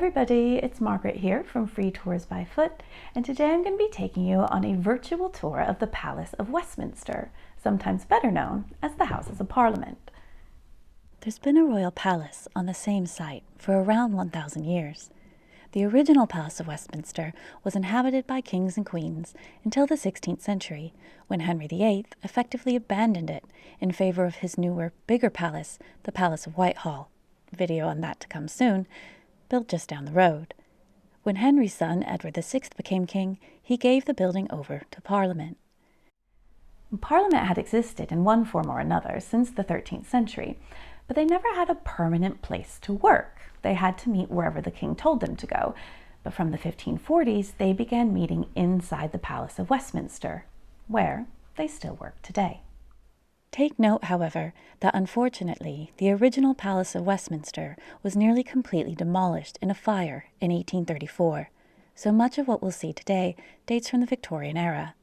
everybody, it's Margaret here from Free Tours by Foot, and today I'm going to be taking you on a virtual tour of the Palace of Westminster, sometimes better known as the Houses of Parliament. There's been a royal palace on the same site for around 1,000 years. The original Palace of Westminster was inhabited by kings and queens until the 16th century, when Henry VIII effectively abandoned it in favor of his newer, bigger palace, the Palace of Whitehall. Video on that to come soon, built just down the road. When Henry's son, Edward VI, became king, he gave the building over to Parliament. Parliament had existed in one form or another since the 13th century, but they never had a permanent place to work. They had to meet wherever the king told them to go. But from the 1540s, they began meeting inside the Palace of Westminster, where they still work today. Take note, however, that unfortunately, the original Palace of Westminster was nearly completely demolished in a fire in 1834, so much of what we'll see today dates from the Victorian era.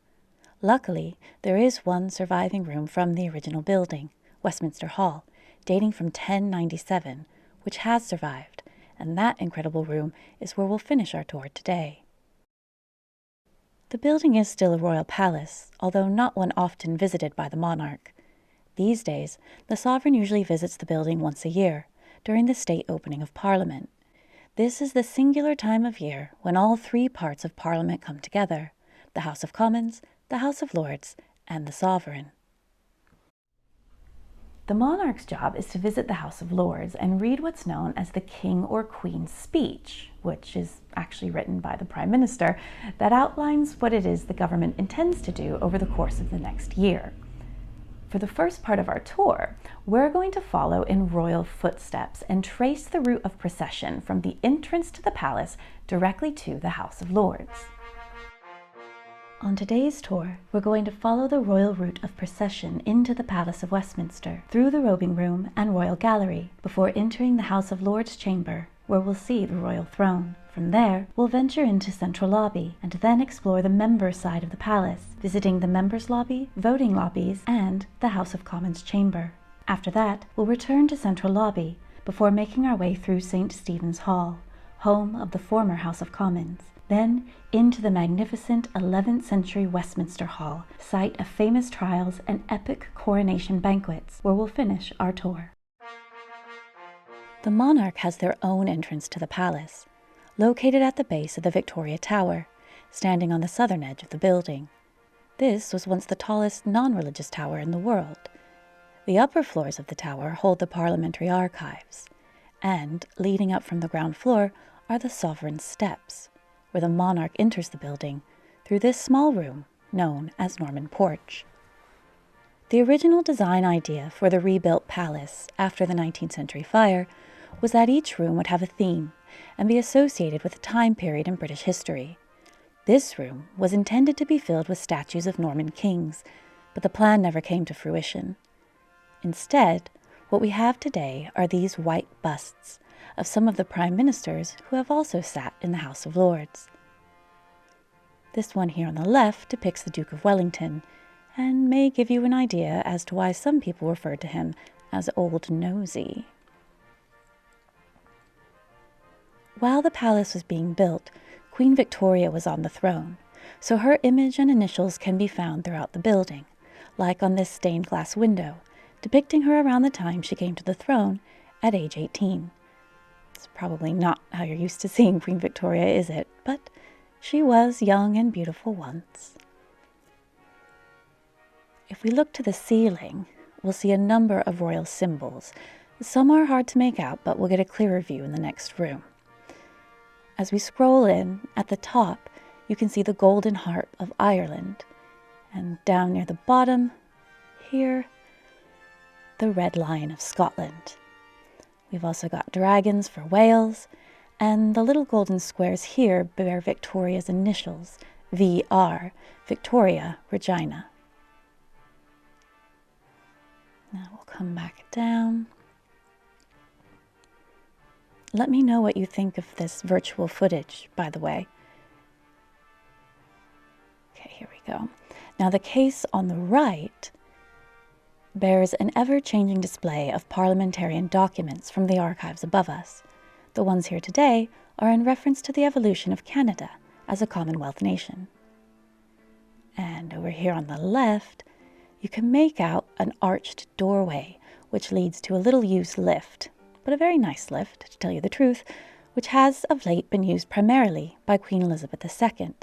Luckily, there is one surviving room from the original building, Westminster Hall, dating from 1097, which has survived, and that incredible room is where we'll finish our tour today. The building is still a royal palace, although not one often visited by the monarch. These days, the sovereign usually visits the building once a year, during the state opening of Parliament. This is the singular time of year when all three parts of Parliament come together: the House of Commons, the House of Lords, and the sovereign. The monarch's job is to visit the House of Lords and read what's known as the King or Queen's Speech, which is actually written by the Prime Minister, that outlines what it is the government intends to do over the course of the next year. For the first part of our tour, we're going to follow in royal footsteps and trace the route of procession from the entrance to the palace directly to the House of Lords. On today's tour, we're going to follow the royal route of procession into the Palace of Westminster, through the robing room and royal gallery, before entering the House of Lords chamber, where we'll see the royal throne. From there, we'll venture into Central Lobby, and then explore the members' side of the palace, visiting the members' lobby, voting lobbies, and the House of Commons chamber. After that, we'll return to Central Lobby, before making our way through St. Stephen's Hall, home of the former House of Commons, then into the magnificent 11th century Westminster Hall, site of famous trials and epic coronation banquets, where we'll finish our tour. The monarch has their own entrance to the palace, located at the base of the Victoria Tower, standing on the southern edge of the building. This was once the tallest non-religious tower in the world. The upper floors of the tower hold the parliamentary archives, and leading up from the ground floor are the sovereign's steps, where the monarch enters the building through this small room known as Norman Porch. The original design idea for the rebuilt palace after the 19th century fire was that each room would have a theme and be associated with a time period in British history. This room was intended to be filled with statues of Norman kings, but the plan never came to fruition. Instead, what we have today are these white busts of some of the prime ministers who have also sat in the House of Lords. This one here on the left depicts the Duke of Wellington, and may give you an idea as to why some people referred to him as Old Nosy. While the palace was being built, Queen Victoria was on the throne, so her image and initials can be found throughout the building, like on this stained glass window, depicting her around the time she came to the throne at age 18. It's probably not how you're used to seeing Queen Victoria, is it? But she was young and beautiful once. If we look to the ceiling, we'll see a number of royal symbols. Some are hard to make out, but we'll get a clearer view in the next room. As we scroll in, at the top, you can see the golden harp of Ireland, and down near the bottom, here, the Red Lion of Scotland. We've also got dragons for Wales, and the little golden squares here bear Victoria's initials, VR, Victoria Regina. Now we'll come back down. Let me know what you think of this virtual footage, by the way. Okay, here we go. Now the case on the right bears an ever-changing display of parliamentarian documents from the archives above us. The ones here today are in reference to the evolution of Canada as a Commonwealth nation. And over here on the left, you can make out an arched doorway, which leads to a little-used lift, but a very nice lift, to tell you the truth, which has of late been used primarily by Queen Elizabeth II.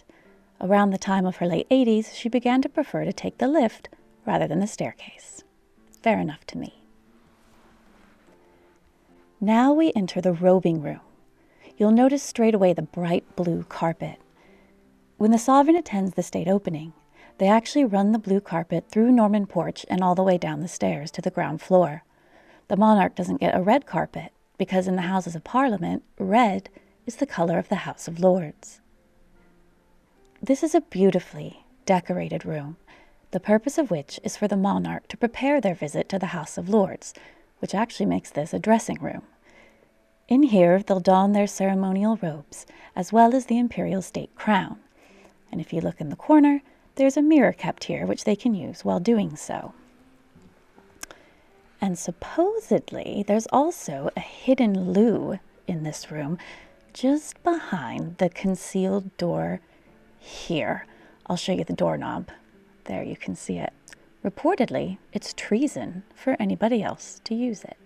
Around the time of her late 80s, she began to prefer to take the lift rather than the staircase. Fair enough to me. Now we enter the robing room. You'll notice straight away the bright blue carpet. When the sovereign attends the state opening, they actually run the blue carpet through Norman Porch and all the way down the stairs to the ground floor. The monarch doesn't get a red carpet because in the Houses of Parliament, red is the colour of the House of Lords. This is a beautifully decorated room, the purpose of which is for the monarch to prepare their visit to the House of Lords, which actually makes this a dressing room. In here, they'll don their ceremonial robes, as well as the imperial state crown. And if you look in the corner, there's a mirror kept here, which they can use while doing so. And supposedly, there's also a hidden loo in this room, just behind the concealed door here. I'll show you the doorknob. There, you can see it. Reportedly, it's treason for anybody else to use it.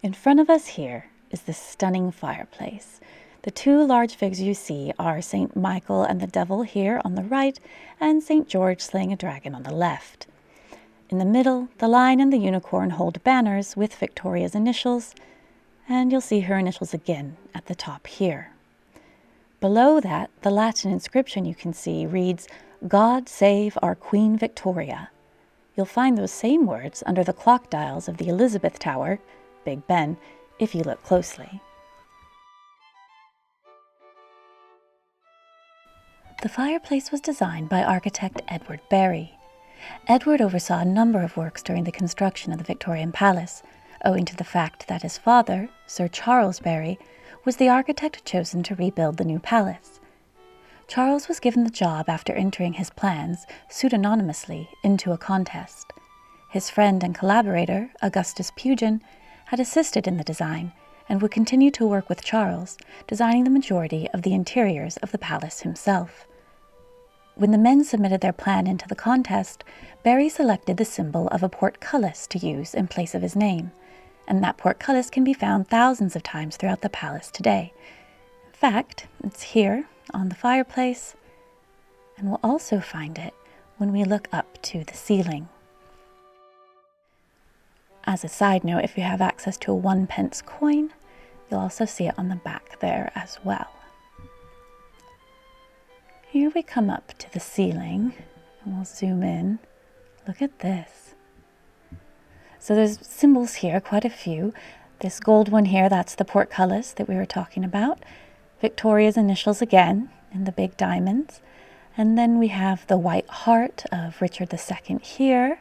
In front of us here is this stunning fireplace. The two large figures you see are St. Michael and the Devil here on the right, and St. George slaying a dragon on the left. In the middle, the lion and the unicorn hold banners with Victoria's initials, and you'll see her initials again at the top here. Below that, the Latin inscription you can see reads, "God save our Queen Victoria." You'll find those same words under the clock dials of the Elizabeth Tower, Big Ben, if you look closely. The fireplace was designed by architect Edward Barry. Edward oversaw a number of works during the construction of the Victorian Palace, owing to the fact that his father, Sir Charles Barry, was the architect chosen to rebuild the new palace. Charles was given the job after entering his plans pseudonymously into a contest. His friend and collaborator, Augustus Pugin, had assisted in the design and would continue to work with Charles, designing the majority of the interiors of the palace himself. When the men submitted their plan into the contest, Barry selected the symbol of a portcullis to use in place of his name, and that portcullis can be found thousands of times throughout the palace today. In fact, it's here on the fireplace, and we'll also find it when we look up to the ceiling. As a side note, if you have access to a 1-pence coin, you'll also see it on the back there as well. Here we come up to the ceiling, and we'll zoom in. Look at this. So there's symbols here, quite a few. This gold one here, that's the portcullis that we were talking about. Victoria's initials again, in the big diamonds. And then we have the white heart of Richard II here.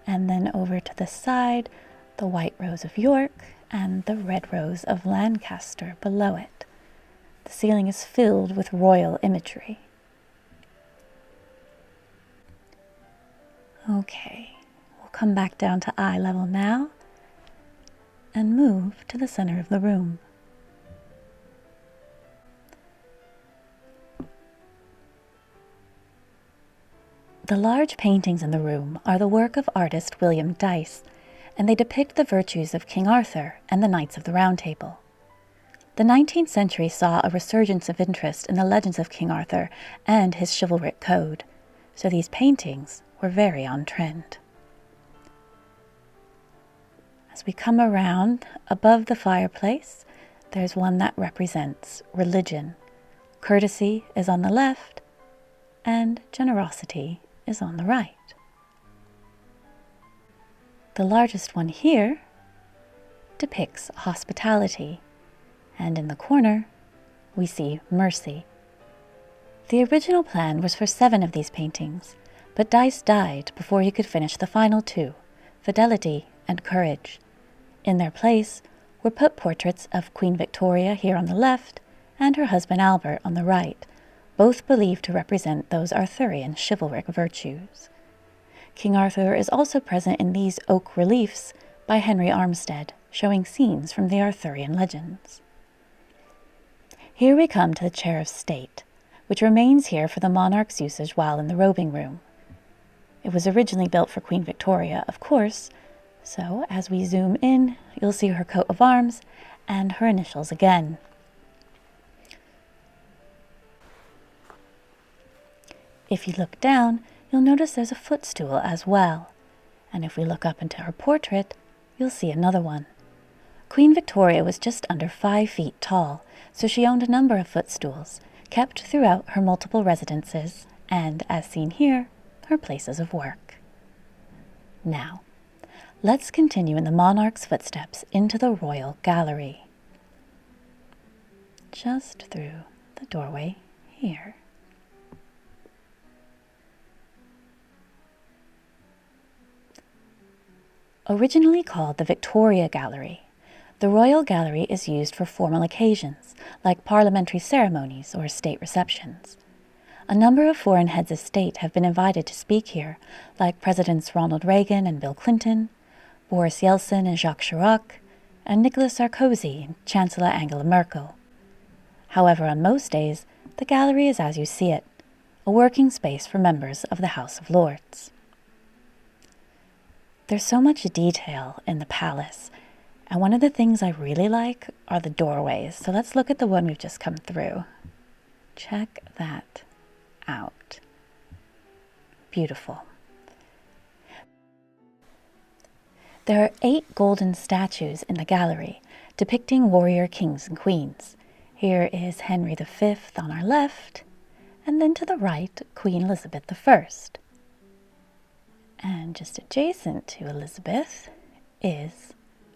And then over to the side, the white rose of York and the red rose of Lancaster below it. The ceiling is filled with royal imagery. Okay, we'll come back down to eye level now and move to the center of the room. The large paintings in the room are the work of artist William Dyce, and they depict the virtues of King Arthur and the Knights of the Round Table. The 19th century saw a resurgence of interest in the legends of King Arthur and his chivalric code, so these paintings were very on trend. As we come around, above the fireplace, there's one that represents religion. Courtesy is on the left, and generosity is on the right. The largest one here depicts hospitality, and in the corner, we see mercy. The original plan was for 7 of these paintings, but Dyce died before he could finish the final 2, fidelity and courage. In their place were put portraits of Queen Victoria here on the left and her husband Albert on the right, both believed to represent those Arthurian chivalric virtues. King Arthur is also present in these oak reliefs by Henry Armsted, showing scenes from the Arthurian legends. Here we come to the chair of state, which remains here for the monarch's usage while in the robing room. It was originally built for Queen Victoria, of course, so as we zoom in, you'll see her coat of arms and her initials again. If you look down, you'll notice there's a footstool as well, and if we look up into her portrait, you'll see another one. Queen Victoria was just under 5 feet tall, so she owned a number of footstools, kept throughout her multiple residences, and, as seen here, her places of work. Now, let's continue in the monarch's footsteps into the royal gallery. Just through the doorway here. Originally called the Victoria Gallery, the Royal Gallery is used for formal occasions, like parliamentary ceremonies or state receptions. A number of foreign heads of state have been invited to speak here, like Presidents Ronald Reagan and Bill Clinton, Boris Yeltsin and Jacques Chirac, and Nicolas Sarkozy and Chancellor Angela Merkel. However, on most days, the gallery is as you see it, a working space for members of the House of Lords. There's so much detail in the palace, and one of the things I really like are the doorways. So let's look at the one we've just come through. Check that out. Beautiful. There are 8 golden statues in the gallery depicting warrior kings and queens. Here is Henry V on our left, and then to the right, Queen Elizabeth I. And just adjacent to Elizabeth is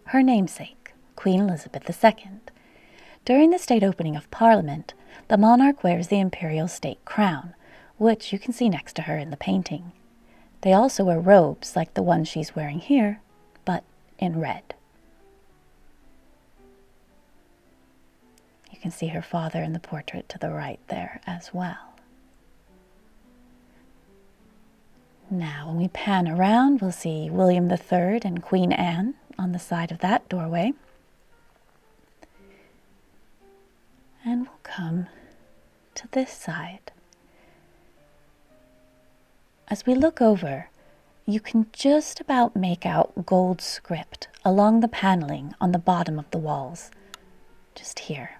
her namesake, Queen Elizabeth II. During the state opening of Parliament, the monarch wears the imperial state crown, which you can see next to her in the painting. They also wear robes like the one she's wearing here, but in red. You can see her father in the portrait to the right there as well. Now, when we pan around, we'll see William III and Queen Anne on the side of that doorway. And we'll come to this side. As we look over, you can just about make out gold script along the paneling on the bottom of the walls, just here.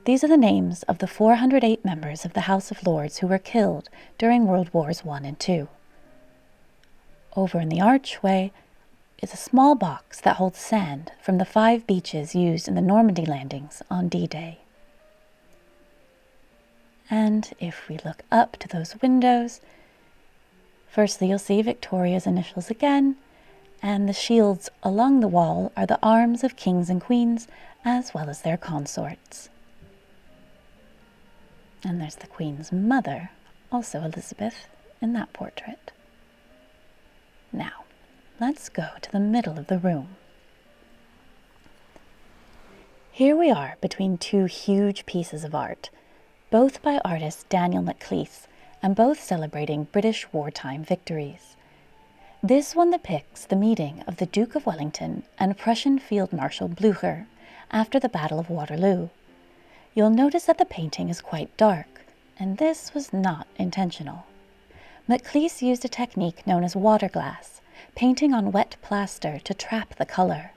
These are the names of the 408 members of the House of Lords who were killed during World Wars I and II. Over in the archway is a small box that holds sand from the 5 beaches used in the Normandy landings on D-Day. And if we look up to those windows, firstly you'll see Victoria's initials again, and the shields along the wall are the arms of kings and queens as well as their consorts. And there's the Queen's mother, also Elizabeth, in that portrait. Now, let's go to the middle of the room. Here we are between 2 huge pieces of art, both by artist Daniel Maclise, and both celebrating British wartime victories. This one depicts the meeting of the Duke of Wellington and Prussian Field Marshal Blücher after the Battle of Waterloo. You'll notice that the painting is quite dark, and this was not intentional. Maclise used a technique known as waterglass, painting on wet plaster to trap the color.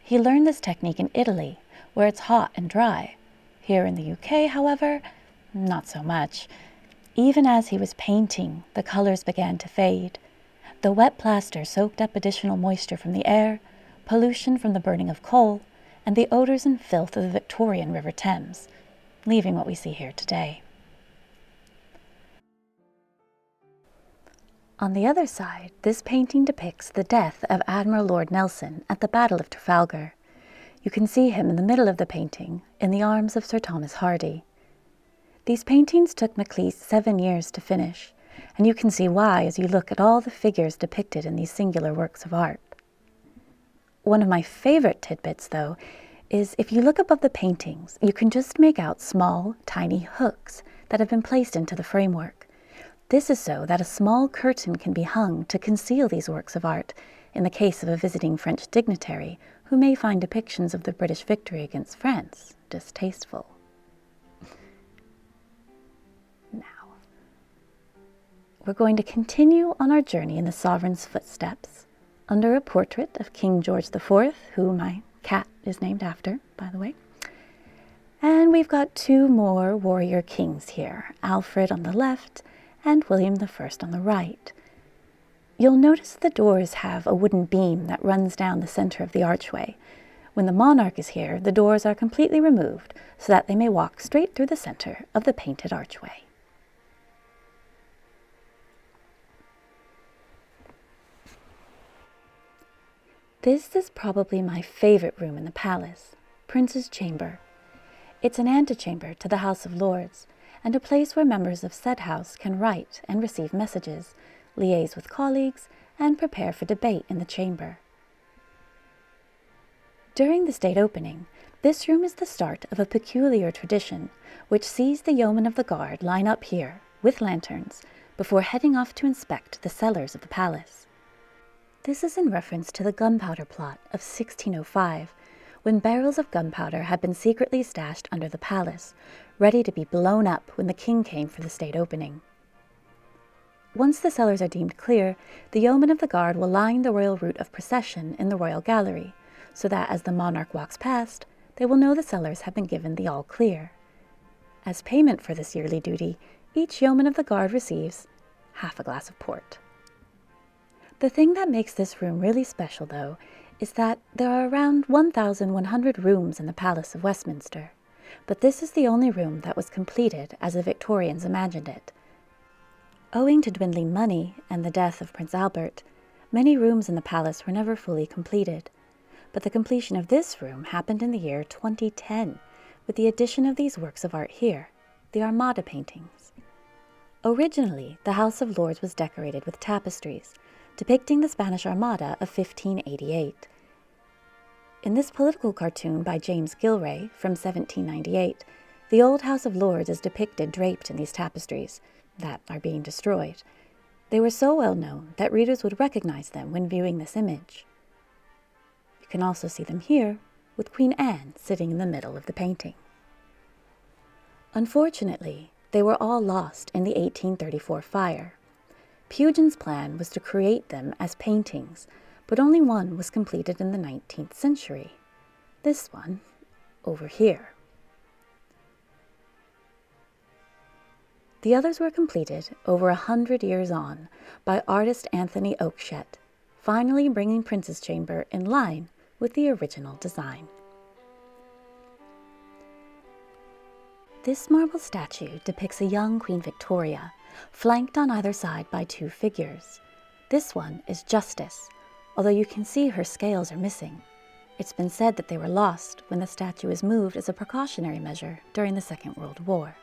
He learned this technique in Italy, where it's hot and dry. Here in the UK, however, not so much. Even as he was painting, the colors began to fade. The wet plaster soaked up additional moisture from the air, pollution from the burning of coal, and the odors and filth of the Victorian River Thames, leaving what we see here today. On the other side, this painting depicts the death of Admiral Lord Nelson at the Battle of Trafalgar. You can see him in the middle of the painting, in the arms of Sir Thomas Hardy. These paintings took Maclise 7 years to finish, and you can see why as you look at all the figures depicted in these singular works of art. One of my favorite tidbits, though, is if you look above the paintings, you can just make out small, tiny hooks that have been placed into the framework. This is so that a small curtain can be hung to conceal these works of art in the case of a visiting French dignitary who may find depictions of the British victory against France distasteful. we're going to continue on our journey in the sovereign's footsteps, under a portrait of King George IV, who my cat is named after, by the way. And we've got two more warrior kings here, Alfred on the left and William I on the right. You'll notice the doors have a wooden beam that runs down the center of the archway. When the monarch is here, the doors are completely removed so that they may walk straight through the center of the painted archway. This is probably my favorite room in the palace, Prince's Chamber. It's an antechamber to the House of Lords, and a place where members of said house can write and receive messages, liaise with colleagues, and prepare for debate in the chamber. During the state opening, this room is the start of a peculiar tradition, which sees the yeomen of the guard line up here, with lanterns, before heading off to inspect the cellars of the palace. This is in reference to the gunpowder plot of 1605, when barrels of gunpowder had been secretly stashed under the palace, ready to be blown up when the king came for the state opening. Once the cellars are deemed clear, the yeomen of the guard will line the royal route of procession in the royal gallery, so that as the monarch walks past, they will know the cellars have been given the all clear. As payment for this yearly duty, each yeoman of the guard receives half a glass of port. The thing that makes this room really special, though, is that there are around 1,100 rooms in the Palace of Westminster, but this is the only room that was completed as the Victorians imagined it. Owing to dwindling money and the death of Prince Albert, many rooms in the palace were never fully completed, but the completion of this room happened in the year 2010, with the addition of these works of art here, the Armada paintings. Originally, the House of Lords was decorated with tapestries, depicting the Spanish Armada of 1588. In this political cartoon by James Gilray from 1798, the old House of Lords is depicted draped in these tapestries that are being destroyed. They were so well known that readers would recognize them when viewing this image. You can also see them here, with Queen Anne sitting in the middle of the painting. Unfortunately, they were all lost in the 1834 fire. Pugin's plan was to create them as paintings, but only one was completed in the 19th century. This one, over here. The others were completed over 100 years on by artist Anthony Oakeshott, finally bringing Prince's Chamber in line with the original design. This marble statue depicts a young Queen Victoria, flanked on either side by two figures. This one is Justice, although you can see her scales are missing. It's been said that they were lost when the statue was moved as a precautionary measure during the Second World War.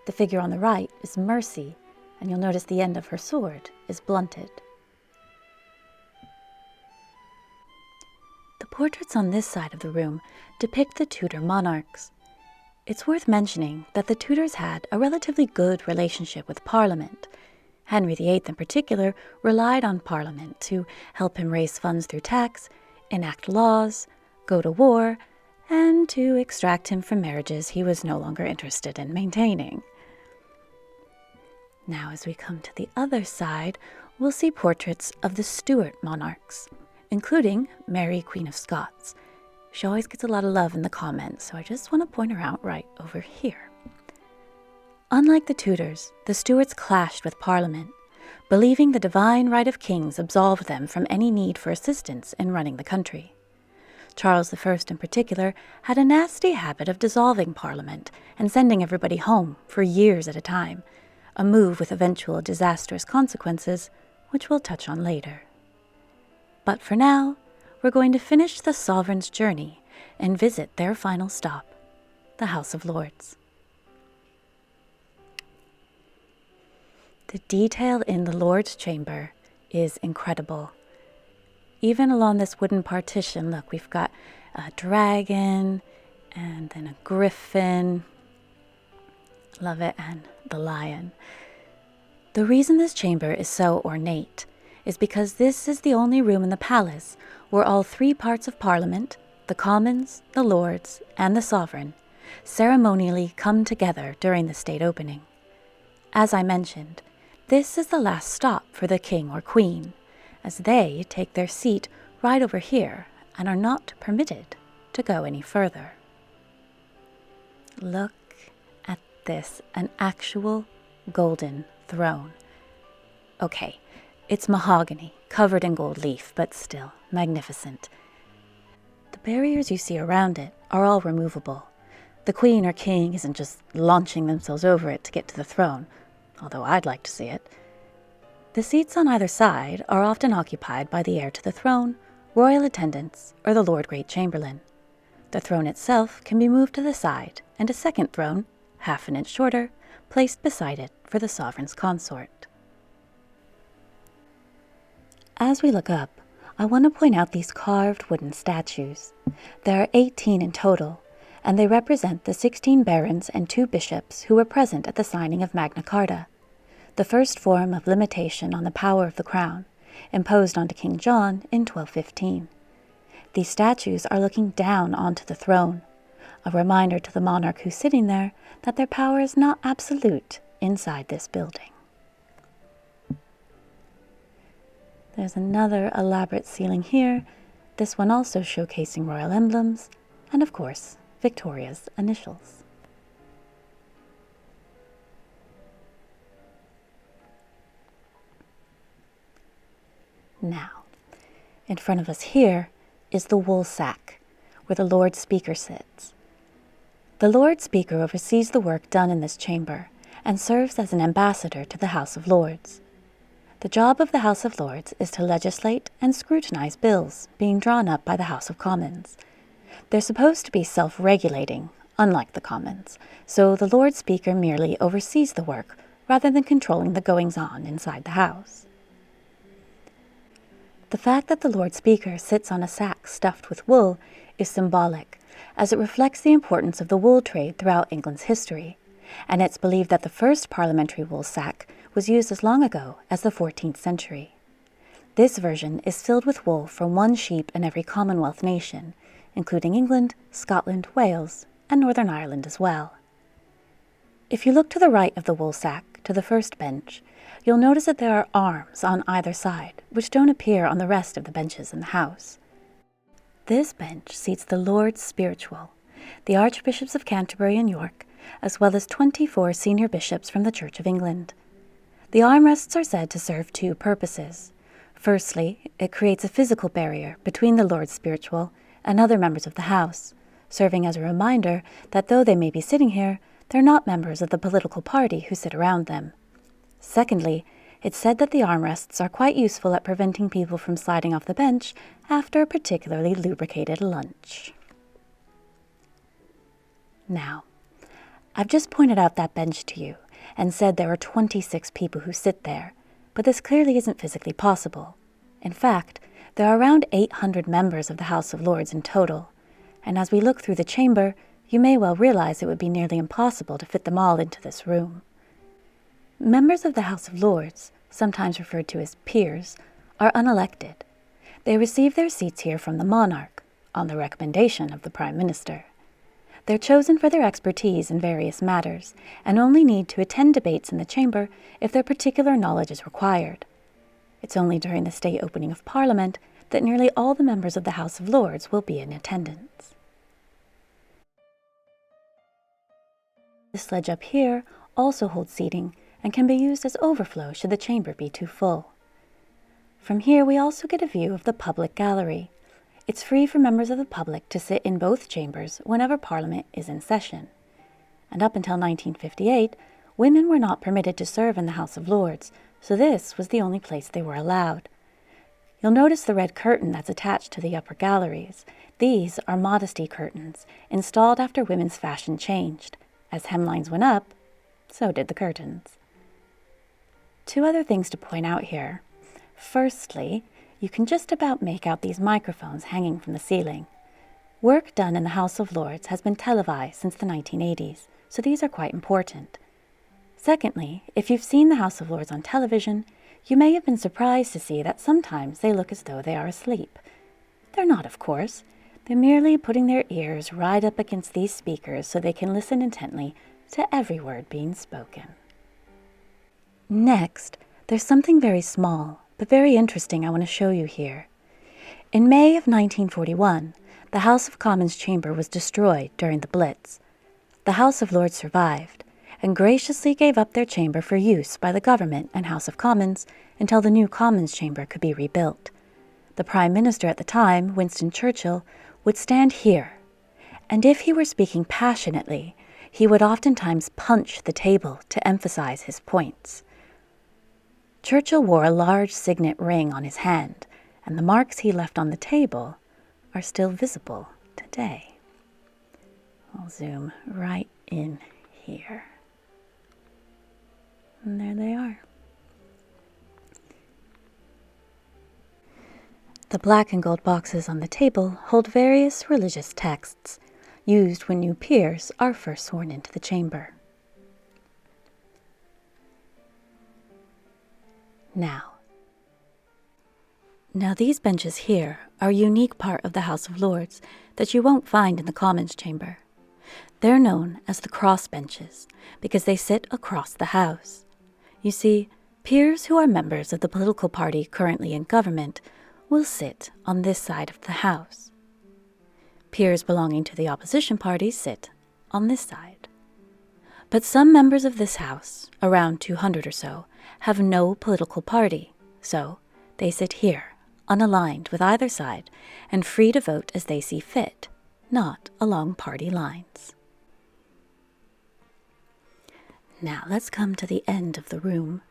The figure on the right is Mercy, and you'll notice the end of her sword is blunted. The portraits on this side of the room depict the Tudor monarchs. It's worth mentioning that the Tudors had a relatively good relationship with Parliament. Henry VIII in particular relied on Parliament to help him raise funds through tax, enact laws, go to war, and to extract him from marriages he was no longer interested in maintaining. Now, as we come to the other side, we'll see portraits of the Stuart monarchs, including Mary, Queen of Scots. She always gets a lot of love in the comments, so I just want to point her out right over here. Unlike the Tudors, the Stuarts clashed with Parliament, believing the divine right of kings absolved them from any need for assistance in running the country. Charles I in particular had a nasty habit of dissolving Parliament and sending everybody home for years at a time, a move with eventual disastrous consequences, which we'll touch on later. But for now, we're going to finish the sovereign's journey and visit their final stop, the House of Lords. The detail in the Lord's Chamber is incredible. Even along this wooden partition, look, we've got a dragon and then a griffin. Love it, and the lion. The reason this chamber is so ornate is because this is the only room in the palace where all three parts of Parliament, the Commons, the Lords, and the Sovereign, ceremonially come together during the state opening. As I mentioned, This is the last stop for the king or queen, as they take their seat right over here and are not permitted to go any further. Look at this, an actual golden throne. Okay, it's mahogany, covered in gold leaf, but still magnificent. The barriers you see around it are all removable. The queen or king isn't just launching themselves over it to get to the throne, although I'd like to see it. The seats on either side are often occupied by the heir to the throne, royal attendants, or the Lord Great Chamberlain. The throne itself can be moved to the side, and a second throne, half an inch shorter, placed beside it for the sovereign's consort. As we look up, I want to point out these carved wooden statues. There are 18 in total, and they represent the 16 barons and 2 bishops who were present at the signing of Magna Carta, the first form of limitation on the power of the crown, imposed onto King John in 1215. These statues are looking down onto the throne, a reminder to the monarch who's sitting there that their power is not absolute inside this building. There's another elaborate ceiling here, this one also showcasing royal emblems, and of course, Victoria's initials. Now, in front of us here is the wool sack, where the Lord Speaker sits. The Lord Speaker oversees the work done in this chamber and serves as an ambassador to the House of Lords. The job of the House of Lords is to legislate and scrutinize bills being drawn up by the House of Commons. They're supposed to be self-regulating, unlike the Commons, so the Lord Speaker merely oversees the work rather than controlling the goings-on inside the House. The fact that the Lord Speaker sits on a sack stuffed with wool is symbolic, as it reflects the importance of the wool trade throughout England's history, and it's believed that the first parliamentary wool sack was used as long ago as the 14th century. This version is filled with wool from 1 sheep in every Commonwealth nation, including England, Scotland, Wales, and Northern Ireland as well. If you look to the right of the wool sack, to the first bench, you'll notice that there are arms on either side, which don't appear on the rest of the benches in the house. This bench seats the Lords Spiritual, the Archbishops of Canterbury and York, as well as 24 senior bishops from the Church of England. The armrests are said to serve 2 purposes. Firstly, it creates a physical barrier between the Lords Spiritual and other members of the House, serving as a reminder that though they may be sitting here, they're not members of the political party who sit around them. Secondly, it's said that the armrests are quite useful at preventing people from sliding off the bench after a particularly lubricated lunch. Now, I've just pointed out that bench to you and said there are 26 people who sit there, but this clearly isn't physically possible. In fact, there are around 800 members of the House of Lords in total, and as we look through the chamber, you may well realize it would be nearly impossible to fit them all into this room. Members of the House of Lords, sometimes referred to as peers, are unelected. They receive their seats here from the monarch, on the recommendation of the Prime Minister. They're chosen for their expertise in various matters, and only need to attend debates in the chamber if their particular knowledge is required. It's only during the state opening of Parliament that nearly all the members of the House of Lords will be in attendance. This ledge up here also holds seating and can be used as overflow should the chamber be too full. From here we also get a view of the public gallery. It's free for members of the public to sit in both chambers whenever Parliament is in session. And up until 1958, women were not permitted to serve in the House of Lords, so this was the only place they were allowed. You'll notice the red curtain that's attached to the upper galleries. These are modesty curtains, installed after women's fashion changed. As hemlines went up, so did the curtains. 2 other things to point out here. Firstly, you can just about make out these microphones hanging from the ceiling. Work done in the House of Lords has been televised since the 1980s, so these are quite important. Secondly, if you've seen the House of Lords on television, you may have been surprised to see that sometimes they look as though they are asleep. They're not, of course. They're merely putting their ears right up against these speakers so they can listen intently to every word being spoken. Next, there's something very small, but very interesting I want to show you here. In May of 1941, the House of Commons chamber was destroyed during the Blitz. The House of Lords survived, and graciously gave up their chamber for use by the government and House of Commons until the new Commons chamber could be rebuilt. The Prime Minister at the time, Winston Churchill, would stand here, and if he were speaking passionately, he would oftentimes punch the table to emphasize his points. Churchill wore a large signet ring on his hand, and the marks he left on the table are still visible today. I'll zoom right in here. And there they are. The black and gold boxes on the table hold various religious texts, used when new peers are first sworn into the chamber. Now these benches here are a unique part of the House of Lords that you won't find in the Commons chamber. They're known as the cross benches because they sit across the House. You see, peers who are members of the political party currently in government will sit on this side of the House. Peers belonging to the opposition party sit on this side. But some members of this House, around 200 or so, have no political party, so they sit here, unaligned with either side, and free to vote as they see fit, not along party lines. Now let's come to the end of the room.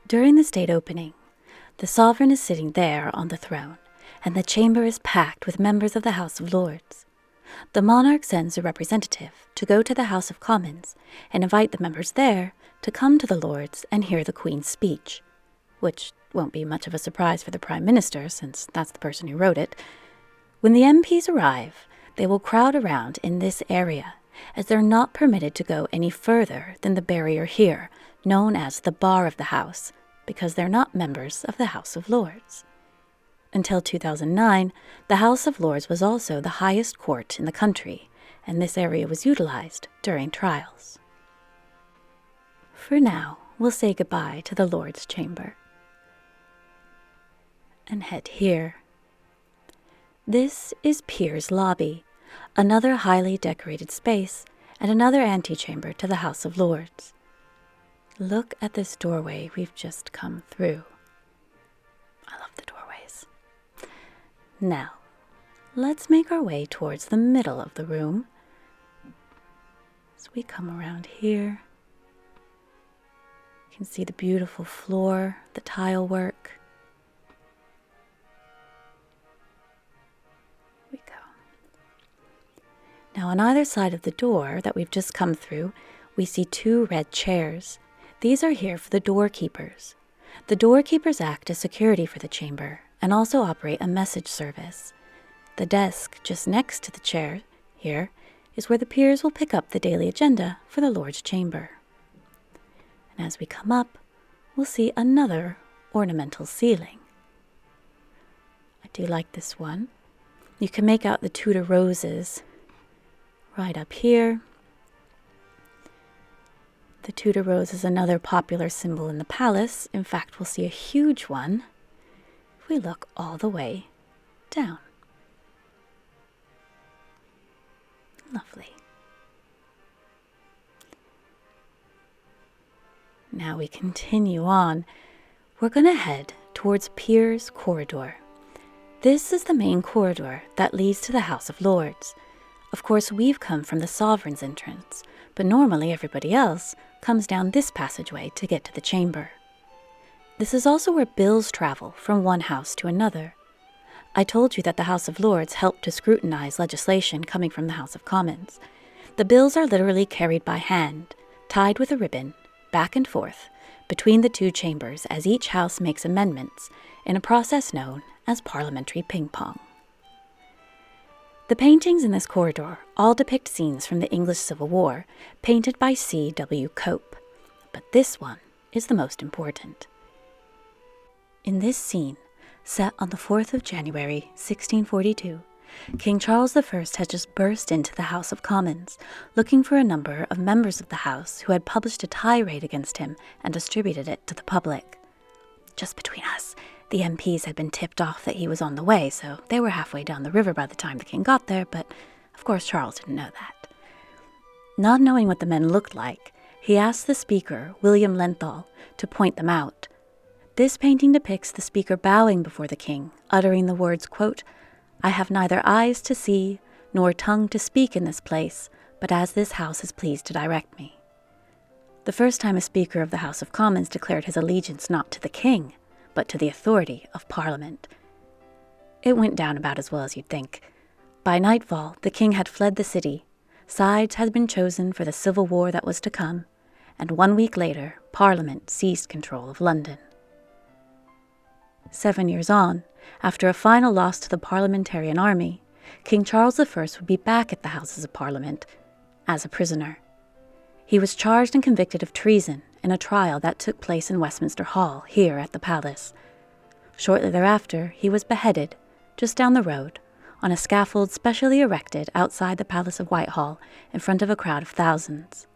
During the state opening, the sovereign is sitting there on the throne, and the chamber is packed with members of the House of Lords. The monarch sends a representative to go to the House of Commons and invite the members there to come to the Lords and hear the Queen's speech, which won't be much of a surprise for the Prime Minister, since that's the person who wrote it. When the MPs arrive, they will crowd around in this area, as they're not permitted to go any further than the barrier here, known as the bar of the House, because they're not members of the House of Lords. Until 2009, the House of Lords was also the highest court in the country, and this area was utilized during trials. For now, we'll say goodbye to the Lords' chamber and head here. This is Peers' Lobby, another highly decorated space and another antechamber to the House of Lords. Look at this doorway we've just come through. I love the doorways. Now, let's make our way towards the middle of the room. As we come around here, you can see the beautiful floor, the tile work. Here we go. Now, on either side of the door that we've just come through, we see two red chairs. These are here for the doorkeepers. The doorkeepers act as security for the chamber and also operate a message service. The desk just next to the chair here is where the peers will pick up the daily agenda for the Lord's chamber. And as we come up, we'll see another ornamental ceiling. I do like this one. You can make out the Tudor roses right up here. The Tudor rose is another popular symbol in the palace. In fact, we'll see a huge one if we look all the way down. Lovely. Now we continue on. We're going to head towards Peers' Corridor. This is the main corridor that leads to the House of Lords. Of course, we've come from the Sovereign's entrance, but normally everybody else comes down this passageway to get to the chamber. This is also where bills travel from one house to another. I told you that the House of Lords helped to scrutinize legislation coming from the House of Commons. The bills are literally carried by hand, tied with a ribbon, back and forth, between the two chambers as each house makes amendments in a process known as parliamentary ping-pong. The paintings in this corridor all depict scenes from the English Civil War, painted by C.W. Cope, but this one is the most important. In this scene, set on the 4th of January, 1642, King Charles I had just burst into the House of Commons, looking for a number of members of the House who had published a tirade against him and distributed it to the public. Just between us, the MPs had been tipped off that he was on the way, so they were halfway down the river by the time the king got there, but of course Charles didn't know that. Not knowing what the men looked like, he asked the speaker, William Lenthal, to point them out. This painting depicts the speaker bowing before the king, uttering the words, quote, "I have neither eyes to see, nor tongue to speak in this place, but as this house is pleased to direct me." The first time a speaker of the House of Commons declared his allegiance not to the king, but to the authority of Parliament. It went down about as well as you'd think. By nightfall, the king had fled the city, sides had been chosen for the civil war that was to come, and 1 week later, Parliament seized control of London. 7 years on, after a final loss to the Parliamentarian army, King Charles I would be back at the Houses of Parliament as a prisoner. He was charged and convicted of treason in a trial that took place in Westminster Hall, here at the palace. Shortly thereafter, he was beheaded, just down the road, on a scaffold specially erected outside the Palace of Whitehall in front of a crowd of thousands.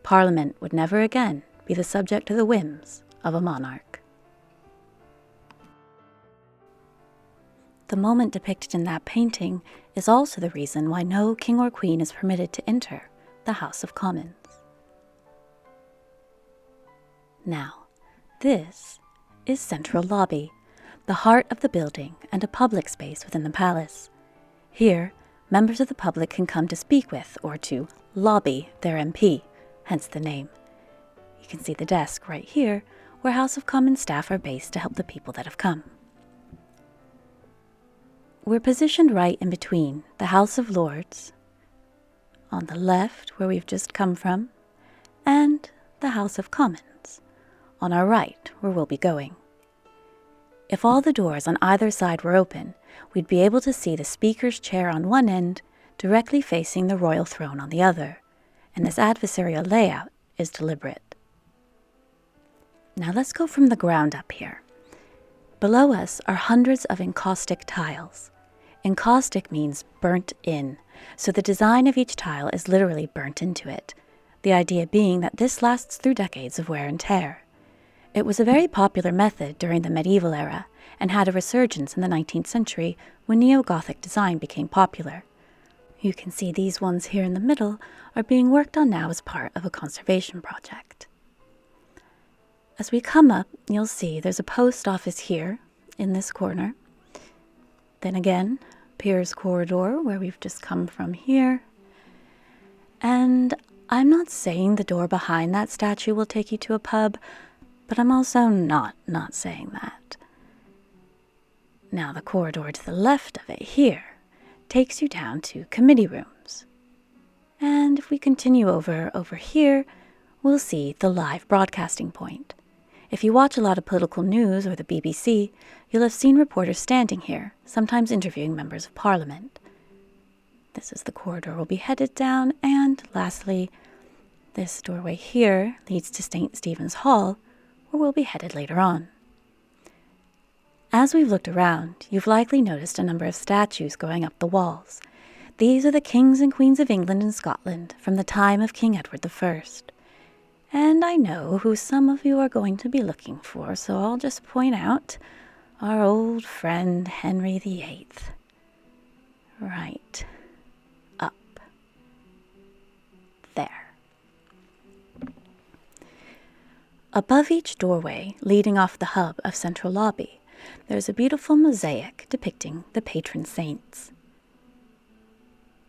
Parliament would never again be the subject to the whims of a monarch. The moment depicted in that painting is also the reason why no king or queen is permitted to enter the House of Commons. Now, this is Central Lobby, the heart of the building and a public space within the palace. Here, members of the public can come to speak with or to lobby their MP, hence the name. You can see the desk right here where House of Commons staff are based to help the people that have come. We're positioned right in between the House of Lords, on the left where we've just come from, and the House of Commons, on our right where we'll be going. If all the doors on either side were open, we'd be able to see the Speaker's chair on one end, directly facing the royal throne on the other, and this adversarial layout is deliberate. Now let's go from the ground up here. Below us are hundreds of encaustic tiles. Encaustic means burnt in, so the design of each tile is literally burnt into it, the idea being that this lasts through decades of wear and tear. It was a very popular method during the medieval era and had a resurgence in the 19th century when neo-Gothic design became popular. You can see these ones here in the middle are being worked on now as part of a conservation project. As we come up, you'll see there's a post office here in this corner. Then again, Piers Corridor, where we've just come from here. And I'm not saying the door behind that statue will take you to a pub, but I'm also not saying that. Now the corridor to the left of it here takes you down to committee rooms. And if we continue over here, we'll see the live broadcasting point. If you watch a lot of political news or the BBC, you'll have seen reporters standing here, sometimes interviewing members of Parliament. This is the corridor we'll be headed down, and lastly, this doorway here leads to St. Stephen's Hall, where we'll be headed later on. As we've looked around, you've likely noticed a number of statues going up the walls. These are the kings and queens of England and Scotland from the time of King Edward I. And I know who some of you are going to be looking for, so I'll just point out our old friend Henry VIII. Right up there. Above each doorway leading off the hub of Central Lobby, there's a beautiful mosaic depicting the patron saints.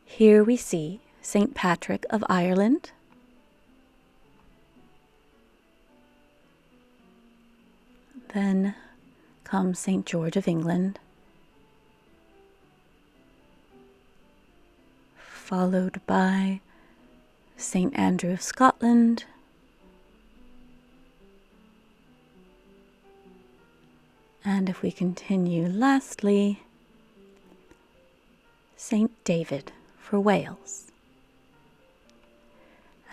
Here we see St. Patrick of Ireland, then comes St. George of England, followed by St. Andrew of Scotland, and if we continue lastly, St. David for Wales.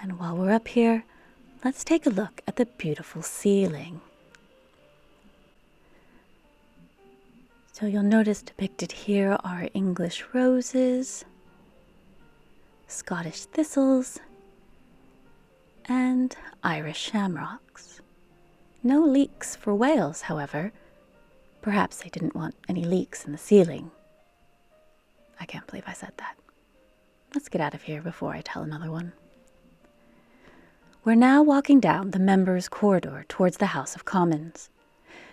And while we're up here, let's take a look at the beautiful ceiling. So you'll notice depicted here are English roses, Scottish thistles, and Irish shamrocks. No leeks for Wales, however. Perhaps they didn't want any leaks in the ceiling. I can't believe I said that. Let's get out of here before I tell another one. We're now walking down the members' corridor towards the House of Commons.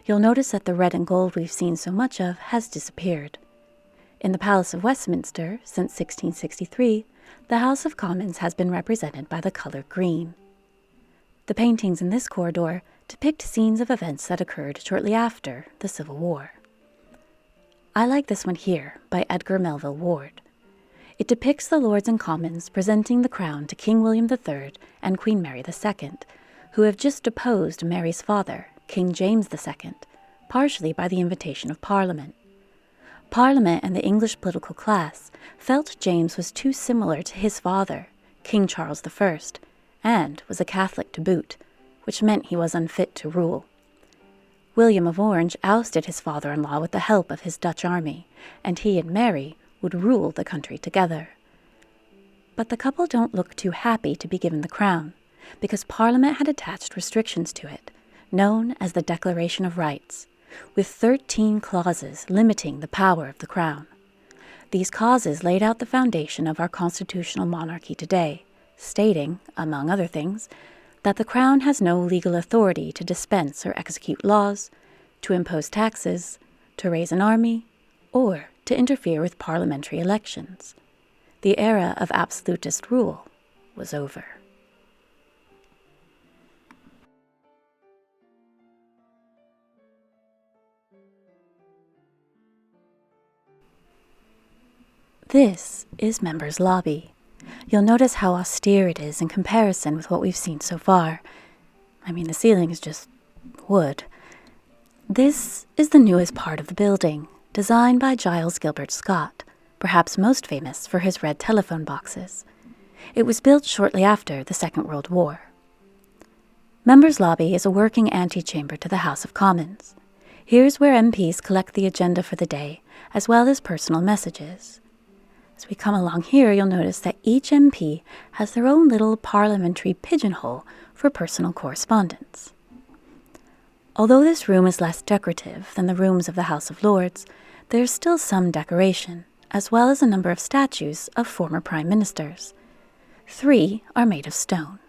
You'll notice that the red and gold we've seen so much of has disappeared. In the Palace of Westminster, since 1663, the House of Commons has been represented by the color green. The paintings in this corridor depict scenes of events that occurred shortly after the Civil War. I like this one here by Edgar Melville Ward. It depicts the Lords and Commons presenting the crown to King William III and Queen Mary II, who have just deposed Mary's father, King James II, partially by the invitation of Parliament. Parliament and the English political class felt James was too similar to his father, King Charles I, and was a Catholic to boot, which meant he was unfit to rule. William of Orange ousted his father-in-law with the help of his Dutch army, and he and Mary would rule the country together. But the couple don't look too happy to be given the crown, because Parliament had attached restrictions to it, known as the Declaration of Rights, with 13 clauses limiting the power of the crown. These clauses laid out the foundation of our constitutional monarchy today, stating, among other things, that the crown has no legal authority to dispense or execute laws, to impose taxes, to raise an army, or to interfere with parliamentary elections. The era of absolutist rule was over. This is Members' Lobby. You'll notice how austere it is in comparison with what we've seen so far. I mean, the ceiling is just wood. This is the newest part of the building, designed by Giles Gilbert Scott, perhaps most famous for his red telephone boxes. It was built shortly after the Second World War. Members' Lobby is a working antechamber to the House of Commons. Here's where MPs collect the agenda for the day, as well as personal messages. As we come along here, you'll notice that each MP has their own little parliamentary pigeonhole for personal correspondence. Although this room is less decorative than the rooms of the House of Lords, there's still some decoration, as well as a number of statues of former prime ministers. 3 are made of stone.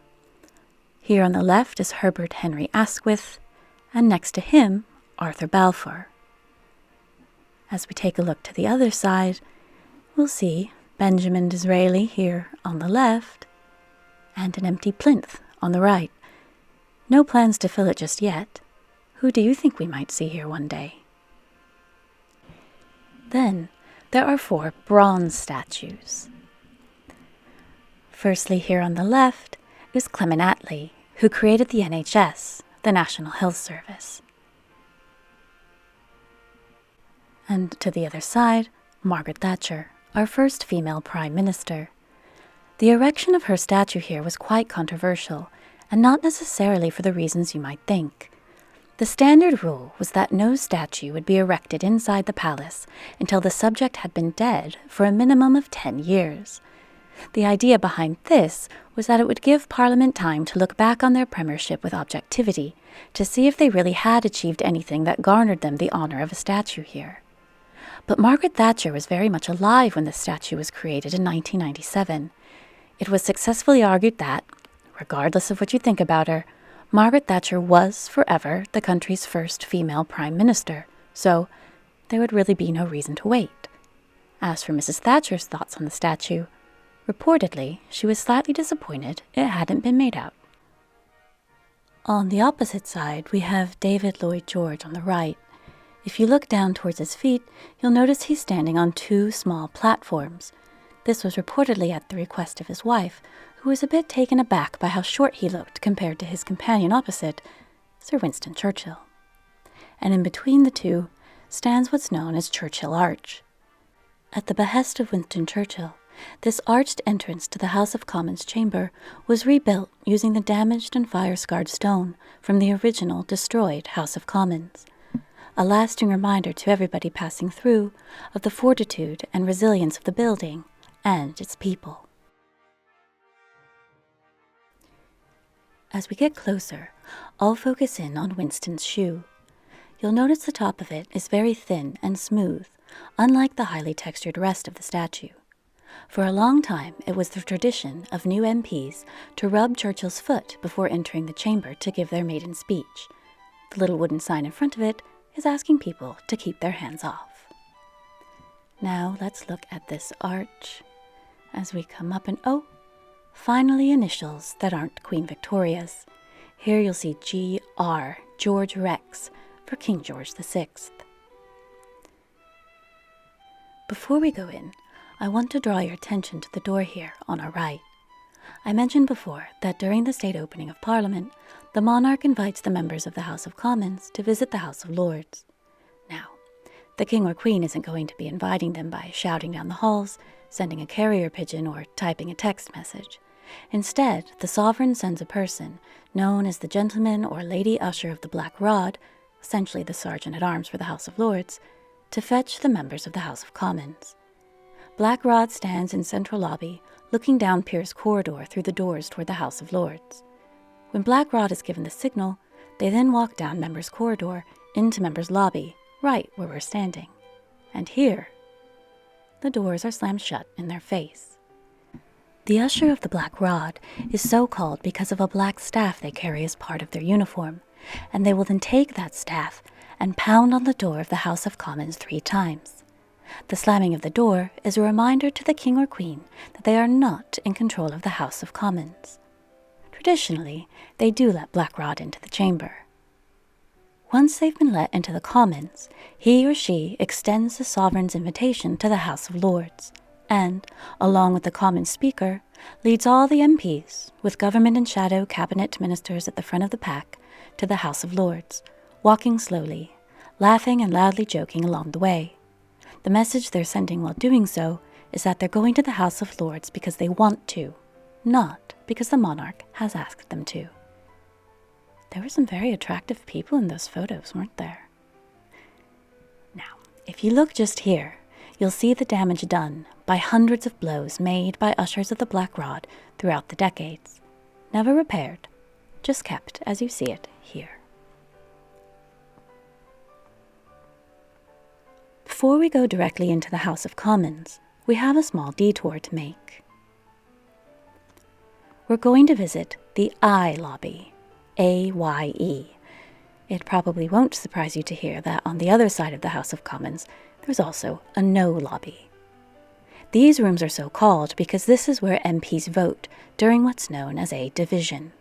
Here on the left is Herbert Henry Asquith, and next to him, Arthur Balfour. As we take a look to the other side, we'll see Benjamin Disraeli here on the left, and an empty plinth on the right. No plans to fill it just yet. Who do you think we might see here one day? Then there are 4 bronze statues. Firstly, here on the left is Clement Attlee, who created the NHS, the National Health Service. And to the other side, Margaret Thatcher, our first female Prime Minister. The erection of her statue here was quite controversial, and not necessarily for the reasons you might think. The standard rule was that no statue would be erected inside the palace until the subject had been dead for a minimum of 10 years. The idea behind this was that it would give Parliament time to look back on their premiership with objectivity, to see if they really had achieved anything that garnered them the honor of a statue here. But Margaret Thatcher was very much alive when the statue was created in 1997. It was successfully argued that, regardless of what you think about her, Margaret Thatcher was forever the country's first female prime minister, so there would really be no reason to wait. As for Mrs. Thatcher's thoughts on the statue, reportedly she was slightly disappointed it hadn't been made out. On the opposite side, we have David Lloyd George on the right. If you look down towards his feet, you'll notice he's standing on 2 small platforms. This was reportedly at the request of his wife, who was a bit taken aback by how short he looked compared to his companion opposite, Sir Winston Churchill. And in between the two stands what's known as Churchill Arch. At the behest of Winston Churchill, this arched entrance to the House of Commons chamber was rebuilt using the damaged and fire-scarred stone from the original destroyed House of Commons. a lasting reminder to everybody passing through of the fortitude and resilience of the building and its people. As we get closer, I'll focus in on Winston's shoe. You'll notice the top of it is very thin and smooth, unlike the highly textured rest of the statue. For a long time, it was the tradition of new MPs to rub Churchill's foot before entering the chamber to give their maiden speech. The little wooden sign in front of it is asking people to keep their hands off. Now let's look at this arch as we come up and finally initials that aren't Queen Victoria's. Here you'll see G.R., George Rex, for King George VI. Before we go in, I want to draw your attention to the door here on our right. I mentioned before that during the state opening of Parliament, the monarch invites the members of the House of Commons to visit the House of Lords. Now, the king or queen isn't going to be inviting them by shouting down the halls, sending a carrier pigeon, or typing a text message. Instead, the sovereign sends a person, known as the gentleman or lady usher of the Black Rod, essentially the sergeant-at-arms for the House of Lords, to fetch the members of the House of Commons. Black Rod stands in central lobby, looking down Pierce Corridor through the doors toward the House of Lords. When Black Rod is given the signal, they then walk down Members' Corridor into Members' Lobby, right where we're standing. And here, the doors are slammed shut in their face. The usher of the Black Rod is so called because of a black staff they carry as part of their uniform, and they will then take that staff and pound on the door of the House of Commons 3 times. The slamming of the door is a reminder to the king or queen that they are not in control of the House of Commons. Traditionally, they do let Black Rod into the chamber. Once they've been let into the Commons, he or she extends the sovereign's invitation to the House of Lords, and, along with the Commons Speaker, leads all the MPs, with government and shadow cabinet ministers at the front of the pack, to the House of Lords, walking slowly, laughing and loudly joking along the way. The message they're sending while doing so is that they're going to the House of Lords because they want to, not because the monarch has asked them to. There were some very attractive people in those photos, weren't there? Now, if you look just here, you'll see the damage done by hundreds of blows made by ushers of the Black Rod throughout the decades. Never repaired, just kept as you see it here. Before we go directly into the House of Commons, we have a small detour to make. We're going to visit the I lobby, A-Y-E. It probably won't surprise you to hear that on the other side of the House of Commons, there's also a no lobby. These rooms are so called because this is where MPs vote during what's known as a division.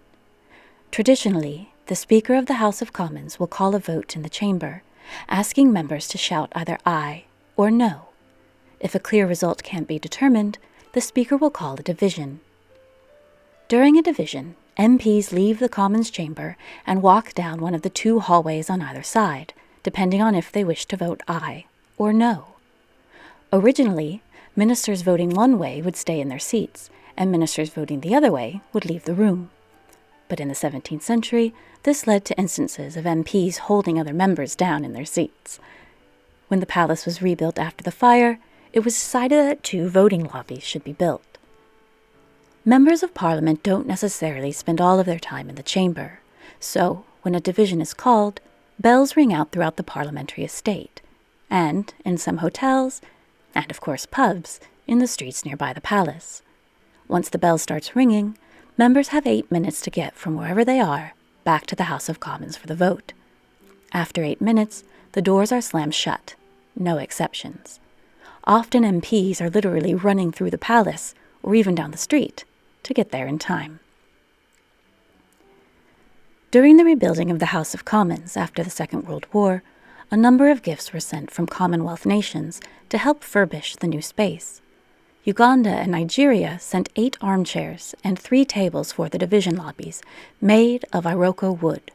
Traditionally, the Speaker of the House of Commons will call a vote in the chamber, asking members to shout either aye or no. If a clear result can't be determined, the Speaker will call a division. During a division, MPs leave the Commons chamber and walk down one of the 2 hallways on either side, depending on if they wish to vote aye or no. Originally, ministers voting one way would stay in their seats, and ministers voting the other way would leave the room. But in the 17th century, this led to instances of MPs holding other members down in their seats. When the palace was rebuilt after the fire, it was decided that 2 voting lobbies should be built. Members of Parliament don't necessarily spend all of their time in the chamber, so when a division is called, bells ring out throughout the parliamentary estate, and in some hotels, and of course pubs, in the streets nearby the palace. Once the bell starts ringing, members have 8 minutes to get from wherever they are back to the House of Commons for the vote. After 8 minutes, the doors are slammed shut, no exceptions. Often MPs are literally running through the palace, or even down the street, to get there in time. During the rebuilding of the House of Commons after the Second World War, a number of gifts were sent from Commonwealth nations to help furbish the new space. Uganda and Nigeria sent 8 armchairs and 3 tables for the division lobbies, made of Iroko wood.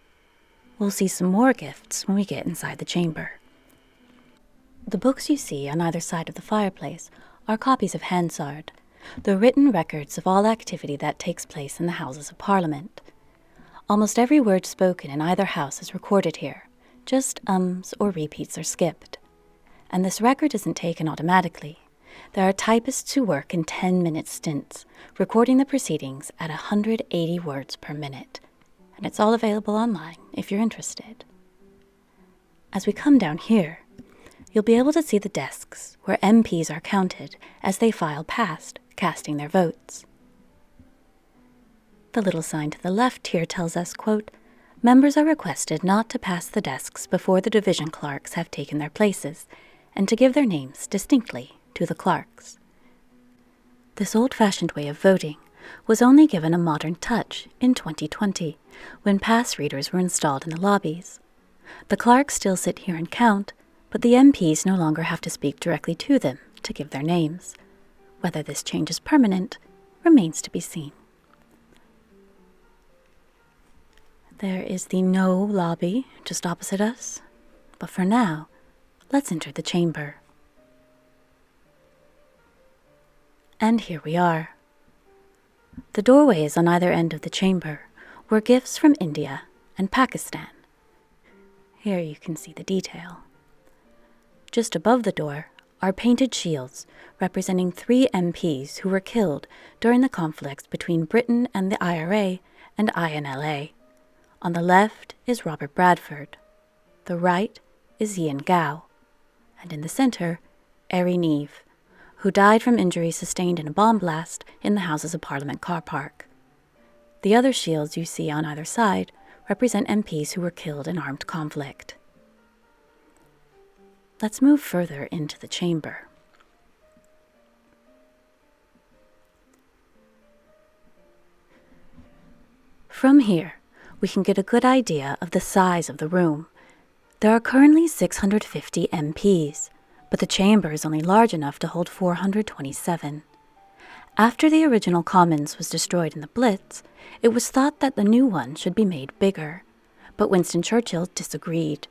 We'll see some more gifts when we get inside the chamber. The books you see on either side of the fireplace are copies of Hansard, the written records of all activity that takes place in the Houses of Parliament. Almost every word spoken in either house is recorded here, Just ums or repeats are skipped. And this record isn't taken automatically. There are typists who work in 10-minute stints, recording the proceedings at 180 words per minute. And it's all available online if you're interested. As we come down here, you'll be able to see the desks where MPs are counted as they file past, casting their votes. The little sign to the left here tells us, quote, "Members are requested not to pass the desks before the division clerks have taken their places, and to give their names distinctly to the clerks." This old-fashioned way of voting was only given a modern touch in 2020, when pass readers were installed in the lobbies. The clerks still sit here and count, but the MPs no longer have to speak directly to them to give their names. Whether this change is permanent remains to be seen. There is the no lobby just opposite us, but for now, let's enter the chamber. And here we are. The doorways on either end of the chamber were gifts from India and Pakistan. Here you can see the detail. Just above the door are painted shields representing 3 MPs who were killed during the conflicts between Britain and the IRA and INLA. On the left is Robert Bradford. The right is Ian Gow. And in the center, Eri Neve, who died from injuries sustained in a bomb blast in the Houses of Parliament car park. The other shields you see on either side represent MPs who were killed in armed conflict. Let's move further into the chamber. From here, we can get a good idea of the size of the room. There are currently 650 MPs, but the chamber is only large enough to hold 427. After the original Commons was destroyed in the Blitz, it was thought that the new one should be made bigger, but Winston Churchill disagreed.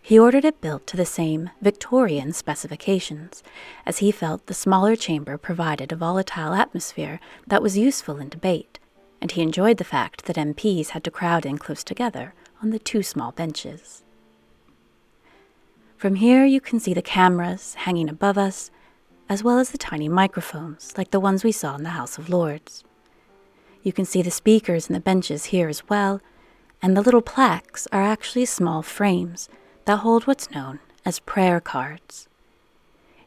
He ordered it built to the same Victorian specifications, as he felt the smaller chamber provided a volatile atmosphere that was useful in debate, and he enjoyed the fact that MPs had to crowd in close together on the 2 small benches. From here you can see the cameras hanging above us, as well as the tiny microphones like the ones we saw in the House of Lords. You can see the speakers and the benches here as well, and the little plaques are actually small frames that hold what's known as prayer cards.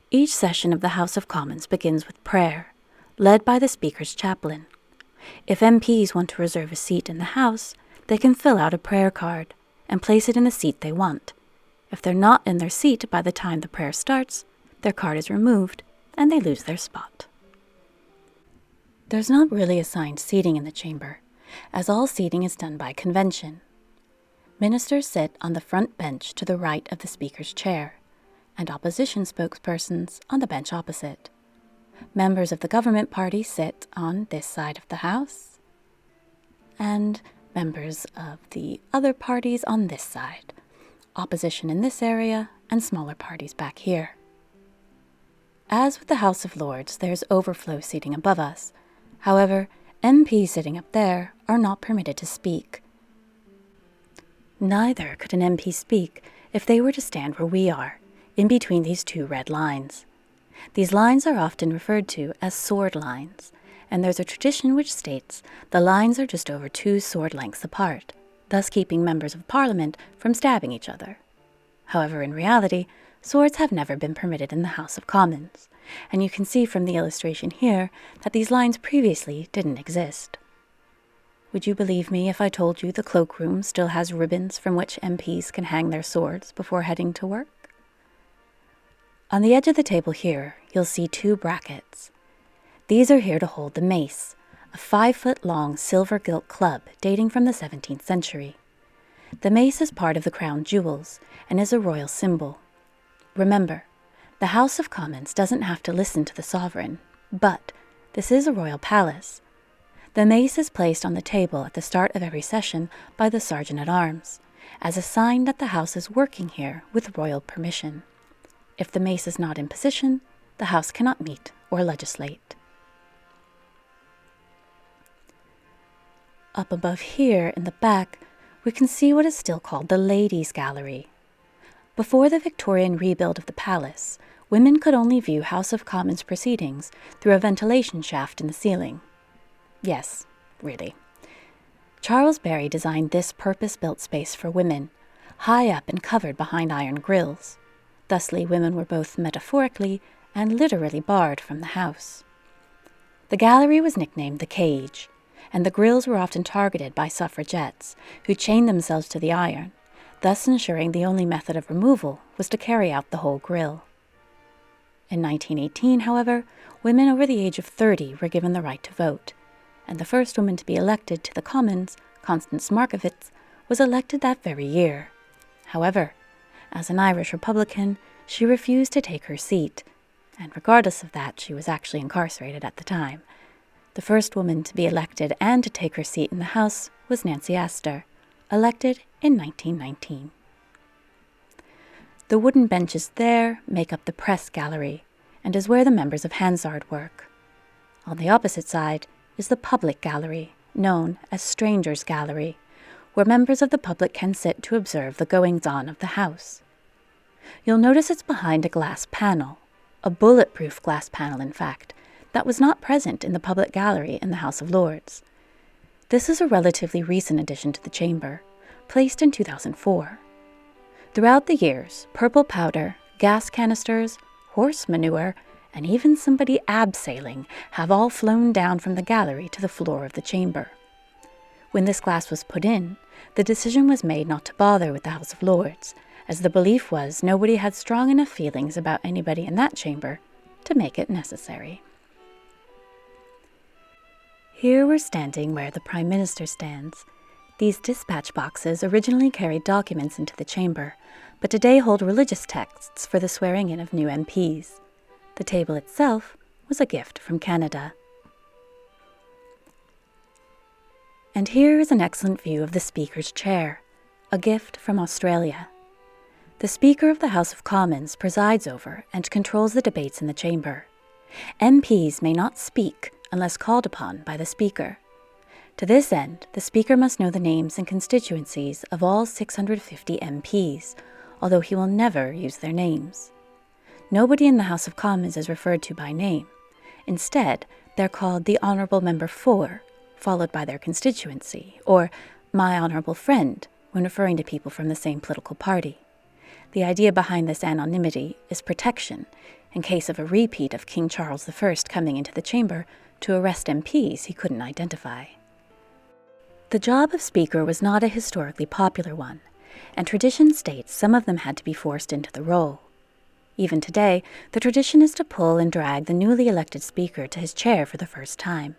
Each session of the House of Commons begins with prayer, led by the Speaker's chaplain. If MPs want to reserve a seat in the House, they can fill out a prayer card and place it in the seat they want. If they're not in their seat by the time the prayer starts, their card is removed and they lose their spot. There's not really assigned seating in the chamber, as all seating is done by convention. Ministers sit on the front bench to the right of the Speaker's chair, and opposition spokespersons on the bench opposite. Members of the government party sit on this side of the House, and members of the other parties on this side. Opposition in this area, and smaller parties back here. As with the House of Lords, there's overflow seating above us. However, MPs sitting up there are not permitted to speak. Neither could an MP speak if they were to stand where we are, in between these 2 red lines. These lines are often referred to as sword lines, and there's a tradition which states the lines are just over 2 sword lengths apart, thus keeping members of Parliament from stabbing each other. However, in reality, swords have never been permitted in the House of Commons, and you can see from the illustration here that these lines previously didn't exist. Would you believe me if I told you the cloakroom still has ribbons from which MPs can hang their swords before heading to work? On the edge of the table here, you'll see 2 brackets. These are here to hold the mace, a 5-foot-long silver-gilt club dating from the 17th century. The mace is part of the crown jewels and is a royal symbol. Remember, the House of Commons doesn't have to listen to the sovereign, but this is a royal palace. The mace is placed on the table at the start of every session by the Sergeant-at-Arms, as a sign that the House is working here with royal permission. If the mace is not in position, the House cannot meet or legislate. Up above here in the back, we can see what is still called the Ladies' Gallery, Before the Victorian rebuild of the palace, women could only view House of Commons proceedings through a ventilation shaft in the ceiling. Yes, really. Charles Barry designed this purpose-built space for women, high up and covered behind iron grilles. Thusly, women were both metaphorically and literally barred from the house. The gallery was nicknamed the Cage, and the grilles were often targeted by suffragettes, who chained themselves to the iron, thus ensuring the only method of removal was to carry out the whole grille. In 1918, however, women over the age of 30 were given the right to vote, and the first woman to be elected to the Commons, Constance Markievicz, was elected that very year. However, as an Irish Republican, she refused to take her seat, and regardless of that, she was actually incarcerated at the time. The first woman to be elected and to take her seat in the House was Nancy Astor, elected in 1919. The wooden benches there make up the press gallery and is where the members of Hansard work. On the opposite side is the public gallery, known as Strangers' Gallery, where members of the public can sit to observe the goings-on of the House. You'll notice it's behind a glass panel, a bulletproof glass panel, in fact, that was not present in the public gallery in the House of Lords. This is a relatively recent addition to the chamber, placed in 2004. Throughout the years, purple powder, gas canisters, horse manure, and even somebody abseiling have all flown down from the gallery to the floor of the chamber. When this glass was put in, the decision was made not to bother with the House of Lords, as the belief was nobody had strong enough feelings about anybody in that chamber to make it necessary. Here we're standing where the Prime Minister stands. These dispatch boxes originally carried documents into the chamber, but today hold religious texts for the swearing in of new MPs. The table itself was a gift from Canada. And here is an excellent view of the Speaker's chair, a gift from Australia. The Speaker of the House of Commons presides over and controls the debates in the chamber. MPs may not speak unless called upon by the Speaker. To this end, the Speaker must know the names and constituencies of all 650 MPs, although he will never use their names. Nobody in the House of Commons is referred to by name. Instead, they're called the Honourable Member For, followed by their constituency, or my honourable friend, when referring to people from the same political party. The idea behind this anonymity is protection, in case of a repeat of King Charles I coming into the chamber to arrest MPs he couldn't identify. The job of Speaker was not a historically popular one, and tradition states some of them had to be forced into the role. Even today, the tradition is to pull and drag the newly elected Speaker to his chair for the first time.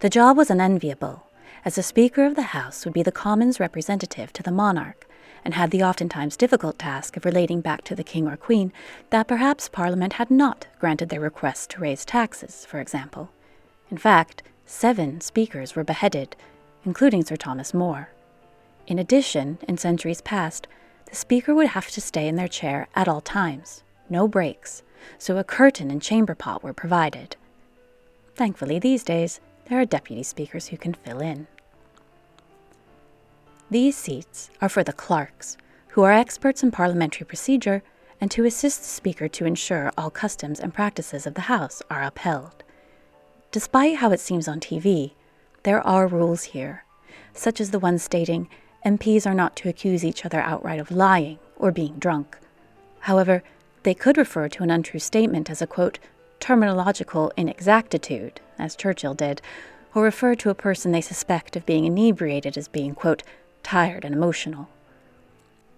The job was unenviable, as the Speaker of the House would be the Commons' representative to the monarch, and had the oftentimes difficult task of relating back to the King or Queen that perhaps Parliament had not granted their requests to raise taxes, for example. In fact, 7 speakers were beheaded, including Sir Thomas More. In addition, in centuries past, the Speaker would have to stay in their chair at all times, no breaks, so a curtain and chamber pot were provided. Thankfully, these days, there are deputy speakers who can fill in. These seats are for the clerks, who are experts in parliamentary procedure and to assist the Speaker to ensure all customs and practices of the House are upheld. Despite how it seems on TV, there are rules here, such as the one stating MPs are not to accuse each other outright of lying or being drunk. However, they could refer to an untrue statement as a, quote, terminological inexactitude, as Churchill did, or refer to a person they suspect of being inebriated as being, quote, tired and emotional.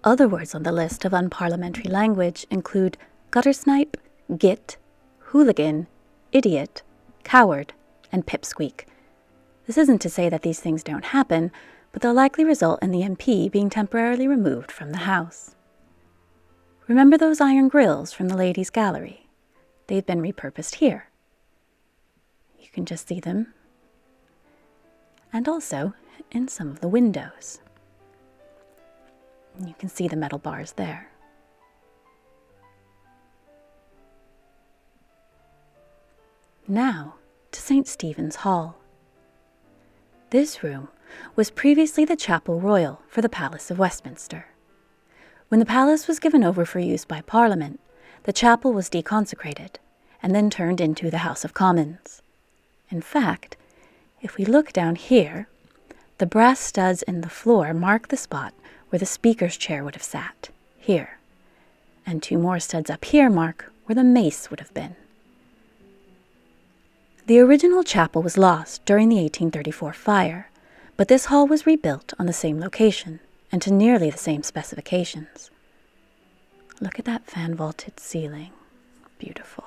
Other words on the list of unparliamentary language include guttersnipe, git, hooligan, idiot, coward, and pipsqueak. This isn't to say that these things don't happen, but they'll likely result in the MP being temporarily removed from the House. Remember those iron grilles from the ladies' gallery? They've been repurposed here. You can just see them. And also in some of the windows. You can see the metal bars there. Now to St. Stephen's Hall. This room was previously the Chapel Royal for the Palace of Westminster. When the palace was given over for use by Parliament, the chapel was deconsecrated and then turned into the House of Commons. In fact, if we look down here, the brass studs in the floor mark the spot where the Speaker's chair would have sat, here, and 2 more studs up here mark where the mace would have been. The original chapel was lost during the 1834 fire, but this hall was rebuilt on the same location and to nearly the same specifications. Look at that fan-vaulted ceiling. Beautiful.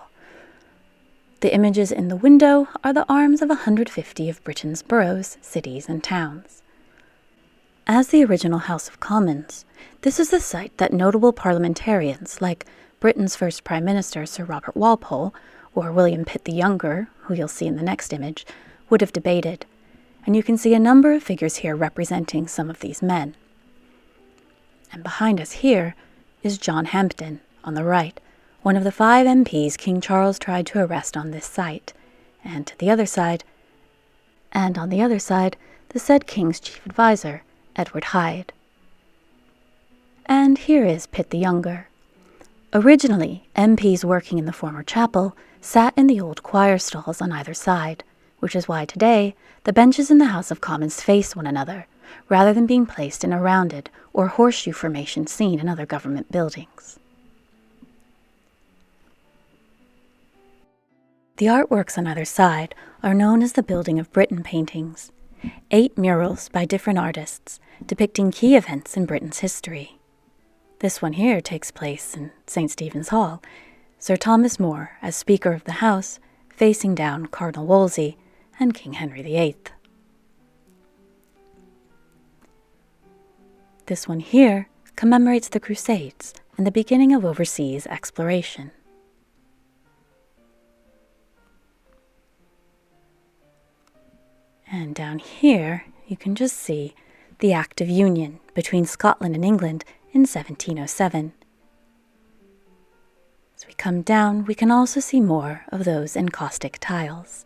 The images in the window are the arms of 150 of Britain's boroughs, cities, and towns. As the original House of Commons, this is the site that notable parliamentarians like Britain's first Prime Minister Sir Robert Walpole or William Pitt the Younger, who you'll see in the next image, would have debated, and you can see a number of figures here representing some of these men. And behind us here is John Hampden, on the right, one of the 5 MPs King Charles tried to arrest on this site, and on the other side, the said King's chief advisor, Edward Hyde. And here is Pitt the Younger. Originally, MPs working in the former chapel sat in the old choir stalls on either side, which is why today the benches in the House of Commons face one another, rather than being placed in a rounded or horseshoe formation seen in other government buildings. The artworks on either side are known as the Building of Britain paintings, 8 murals by different artists depicting key events in Britain's history. This one here takes place in St. Stephen's Hall, Sir Thomas More as Speaker of the House, facing down Cardinal Wolsey and King Henry VIII. This one here commemorates the Crusades and the beginning of overseas exploration. And down here, you can just see the Act of Union between Scotland and England in 1707. As we come down, we can also see more of those encaustic tiles.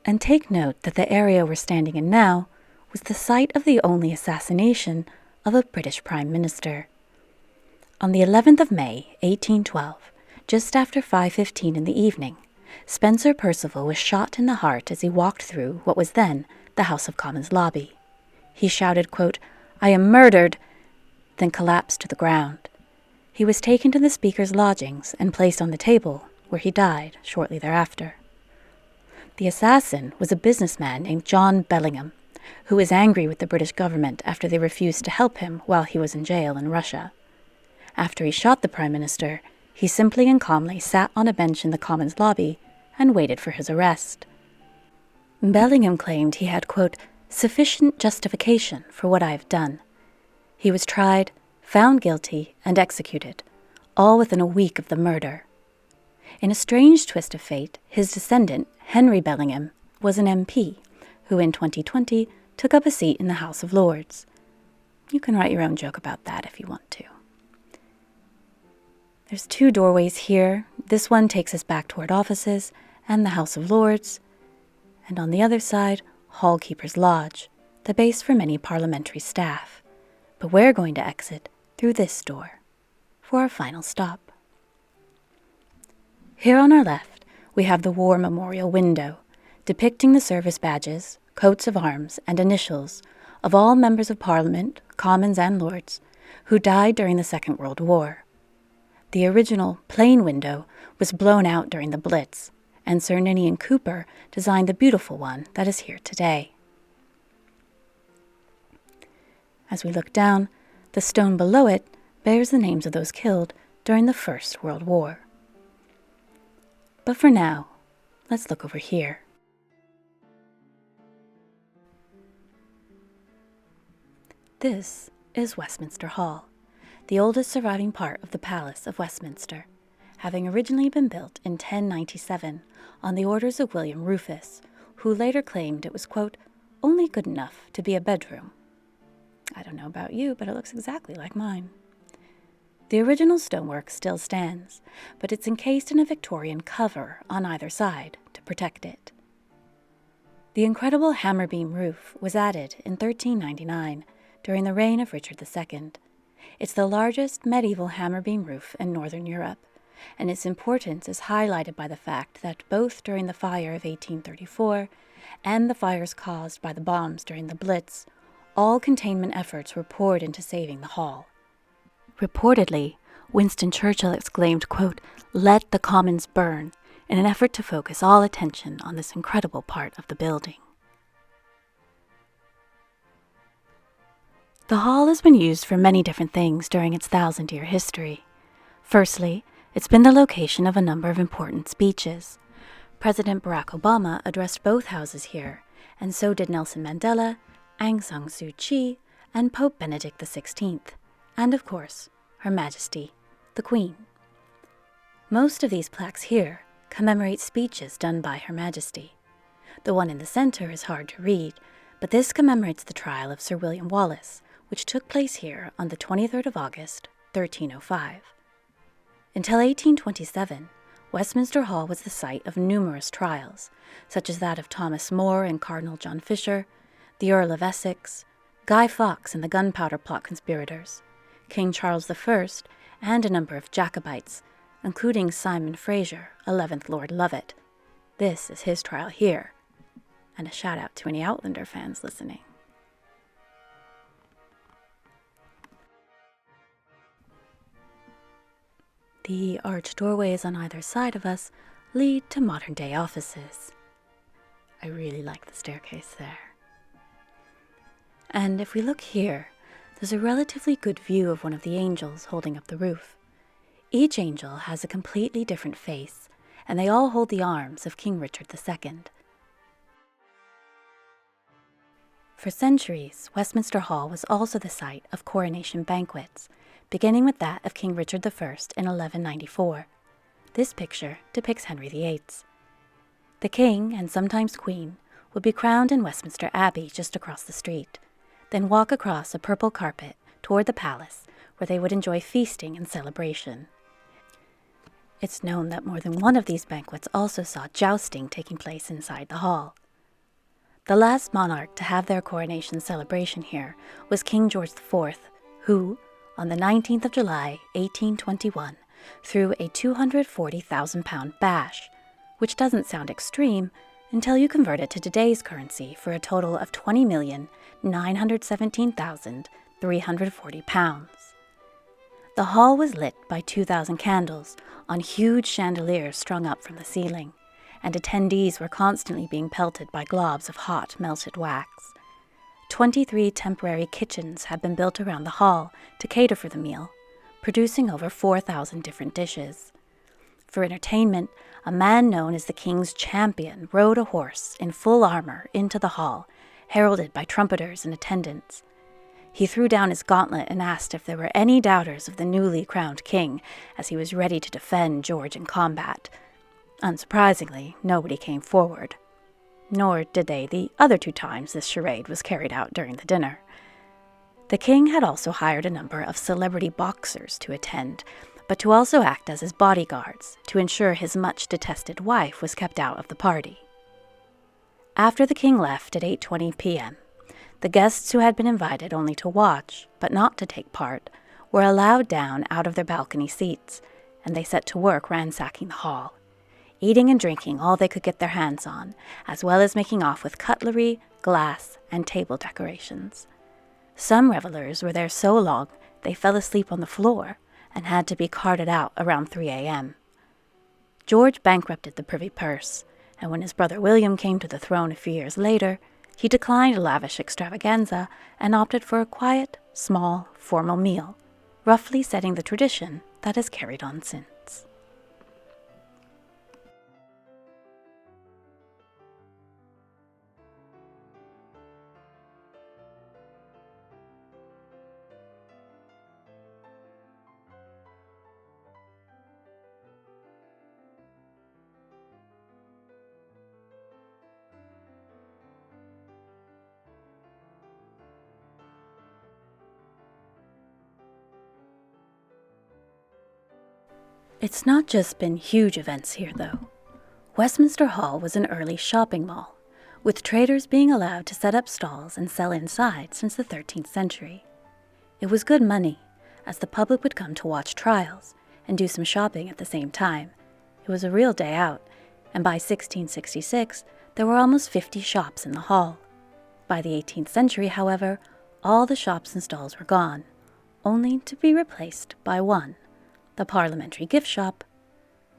And take note that the area we're standing in now was the site of the only assassination of a British Prime Minister. On the 11th of May, 1812, just after 5:15 in the evening, Spencer Perceval was shot in the heart as he walked through what was then the House of Commons lobby. He shouted, quote, "I am murdered," then collapsed to the ground. He was taken to the Speaker's lodgings and placed on the table, where he died shortly thereafter. The assassin was a businessman named John Bellingham, who was angry with the British government after they refused to help him while he was in jail in Russia. After he shot the Prime Minister, he simply and calmly sat on a bench in the Commons lobby and waited for his arrest. Bellingham claimed he had, quote, "sufficient justification for what I have done." He was tried, found guilty, and executed, all within a week of the murder. In a strange twist of fate, his descendant, Henry Bellingham, was an MP, who in 2020 took up a seat in the House of Lords. You can write your own joke about that if you want to. There's 2 doorways here. This one takes us back toward offices and the House of Lords, and on the other side, Hallkeeper's Lodge, the base for many parliamentary staff. But we're going to exit through this door for our final stop. Here on our left, we have the War Memorial window, depicting the service badges, coats of arms, and initials of all members of Parliament, Commons and Lords, who died during the Second World War. The original plain window was blown out during the Blitz, and Sir Ninian Cooper designed the beautiful one that is here today. As we look down, the stone below it bears the names of those killed during the First World War. But for now, let's look over here. This is Westminster Hall, the oldest surviving part of the Palace of Westminster, having originally been built in 1097 on the orders of William Rufus, who later claimed it was, quote, "only good enough to be a bedroom." I don't know about you, but it looks exactly like mine. The original stonework still stands, but it's encased in a Victorian cover on either side to protect it. The incredible hammer beam roof was added in 1399 during the reign of Richard II. It's the largest medieval hammer beam roof in Northern Europe, and its importance is highlighted by the fact that both during the fire of 1834 and the fires caused by the bombs during the Blitz, all containment efforts were poured into saving the hall. Reportedly, Winston Churchill exclaimed, quote, "Let the Commons burn," in an effort to focus all attention on this incredible part of the building. The hall has been used for many different things during its 1,000-year history. Firstly, it's been the location of a number of important speeches. President Barack Obama addressed both houses here, and so did Nelson Mandela, Aung San Suu Kyi, and Pope Benedict XVI, and of course, Her Majesty, the Queen. Most of these plaques here commemorate speeches done by Her Majesty. The one in the center is hard to read, but this commemorates the trial of Sir William Wallace, which took place here on the 23rd of August, 1305. Until 1827, Westminster Hall was the site of numerous trials, such as that of Thomas More and Cardinal John Fisher, the Earl of Essex, Guy Fawkes and the Gunpowder Plot conspirators, King Charles I, and a number of Jacobites, including Simon Fraser, 11th Lord Lovat. This is his trial here. And a shout out to any Outlander fans listening. The arched doorways on either side of us lead to modern-day offices. I really like the staircase there. And if we look here, there's a relatively good view of one of the angels holding up the roof. Each angel has a completely different face, and they all hold the arms of King Richard II. For centuries, Westminster Hall was also the site of coronation banquets, beginning with that of King Richard I in 1194. This picture depicts Henry VIII. The king, and sometimes queen, would be crowned in Westminster Abbey just across the street, then walk across a purple carpet toward the palace, where they would enjoy feasting and celebration. It's known that more than one of these banquets also saw jousting taking place inside the hall. The last monarch to have their coronation celebration here was King George IV, who, on the 19th of July, 1821, threw a £240,000 bash, which doesn't sound extreme until you convert it to today's currency for a total of £20,917,340. The hall was lit by 2,000 candles on huge chandeliers strung up from the ceiling, and attendees were constantly being pelted by globs of hot, melted wax. 23 temporary kitchens had been built around the hall to cater for the meal, producing over 4,000 different dishes. For entertainment, a man known as the King's Champion rode a horse in full armor into the hall, heralded by trumpeters and attendants. He threw down his gauntlet and asked if there were any doubters of the newly crowned king, as he was ready to defend George in combat. Unsurprisingly, nobody came forward. Nor did they the other 2 times this charade was carried out during the dinner. The king had also hired a number of celebrity boxers to attend, but to also act as his bodyguards to ensure his much-detested wife was kept out of the party. After the king left at 8:20 p.m., the guests who had been invited only to watch, but not to take part, were allowed down out of their balcony seats, and they set to work ransacking the hall, eating and drinking all they could get their hands on, as well as making off with cutlery, glass, and table decorations. Some revelers were there so long they fell asleep on the floor and had to be carted out around 3 a.m. George bankrupted the privy purse, and when his brother William came to the throne a few years later, he declined lavish extravaganza and opted for a quiet, small, formal meal, roughly setting the tradition that has carried on since. It's not just been huge events here, though. Westminster Hall was an early shopping mall, with traders being allowed to set up stalls and sell inside since the 13th century. It was good money, as the public would come to watch trials and do some shopping at the same time. It was a real day out, and by 1666, there were almost 50 shops in the hall. By the 18th century, however, all the shops and stalls were gone, only to be replaced by one, the Parliamentary Gift Shop,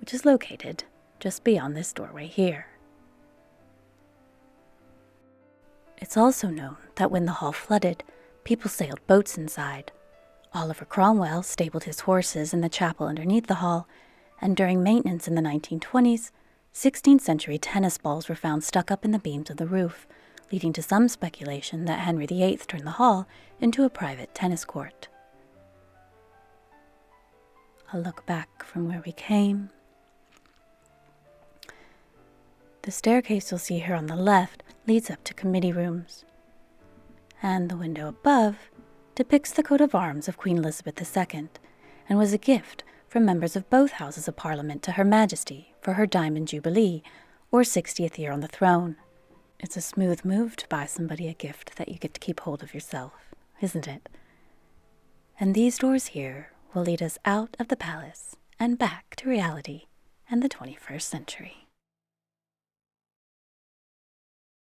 which is located just beyond this doorway here. It's also known that when the hall flooded, people sailed boats inside. Oliver Cromwell stabled his horses in the chapel underneath the hall, and during maintenance in the 1920s, 16th century tennis balls were found stuck up in the beams of the roof, leading to some speculation that Henry VIII turned the hall into a private tennis court. A look back from where we came. The staircase you'll see here on the left leads up to committee rooms, and the window above depicts the coat of arms of Queen Elizabeth II and was a gift from members of both Houses of Parliament to Her Majesty for her Diamond Jubilee, or 60th year on the throne. It's a smooth move to buy somebody a gift that you get to keep hold of yourself, isn't it? And these doors here will lead us out of the palace and back to reality and the 21st century.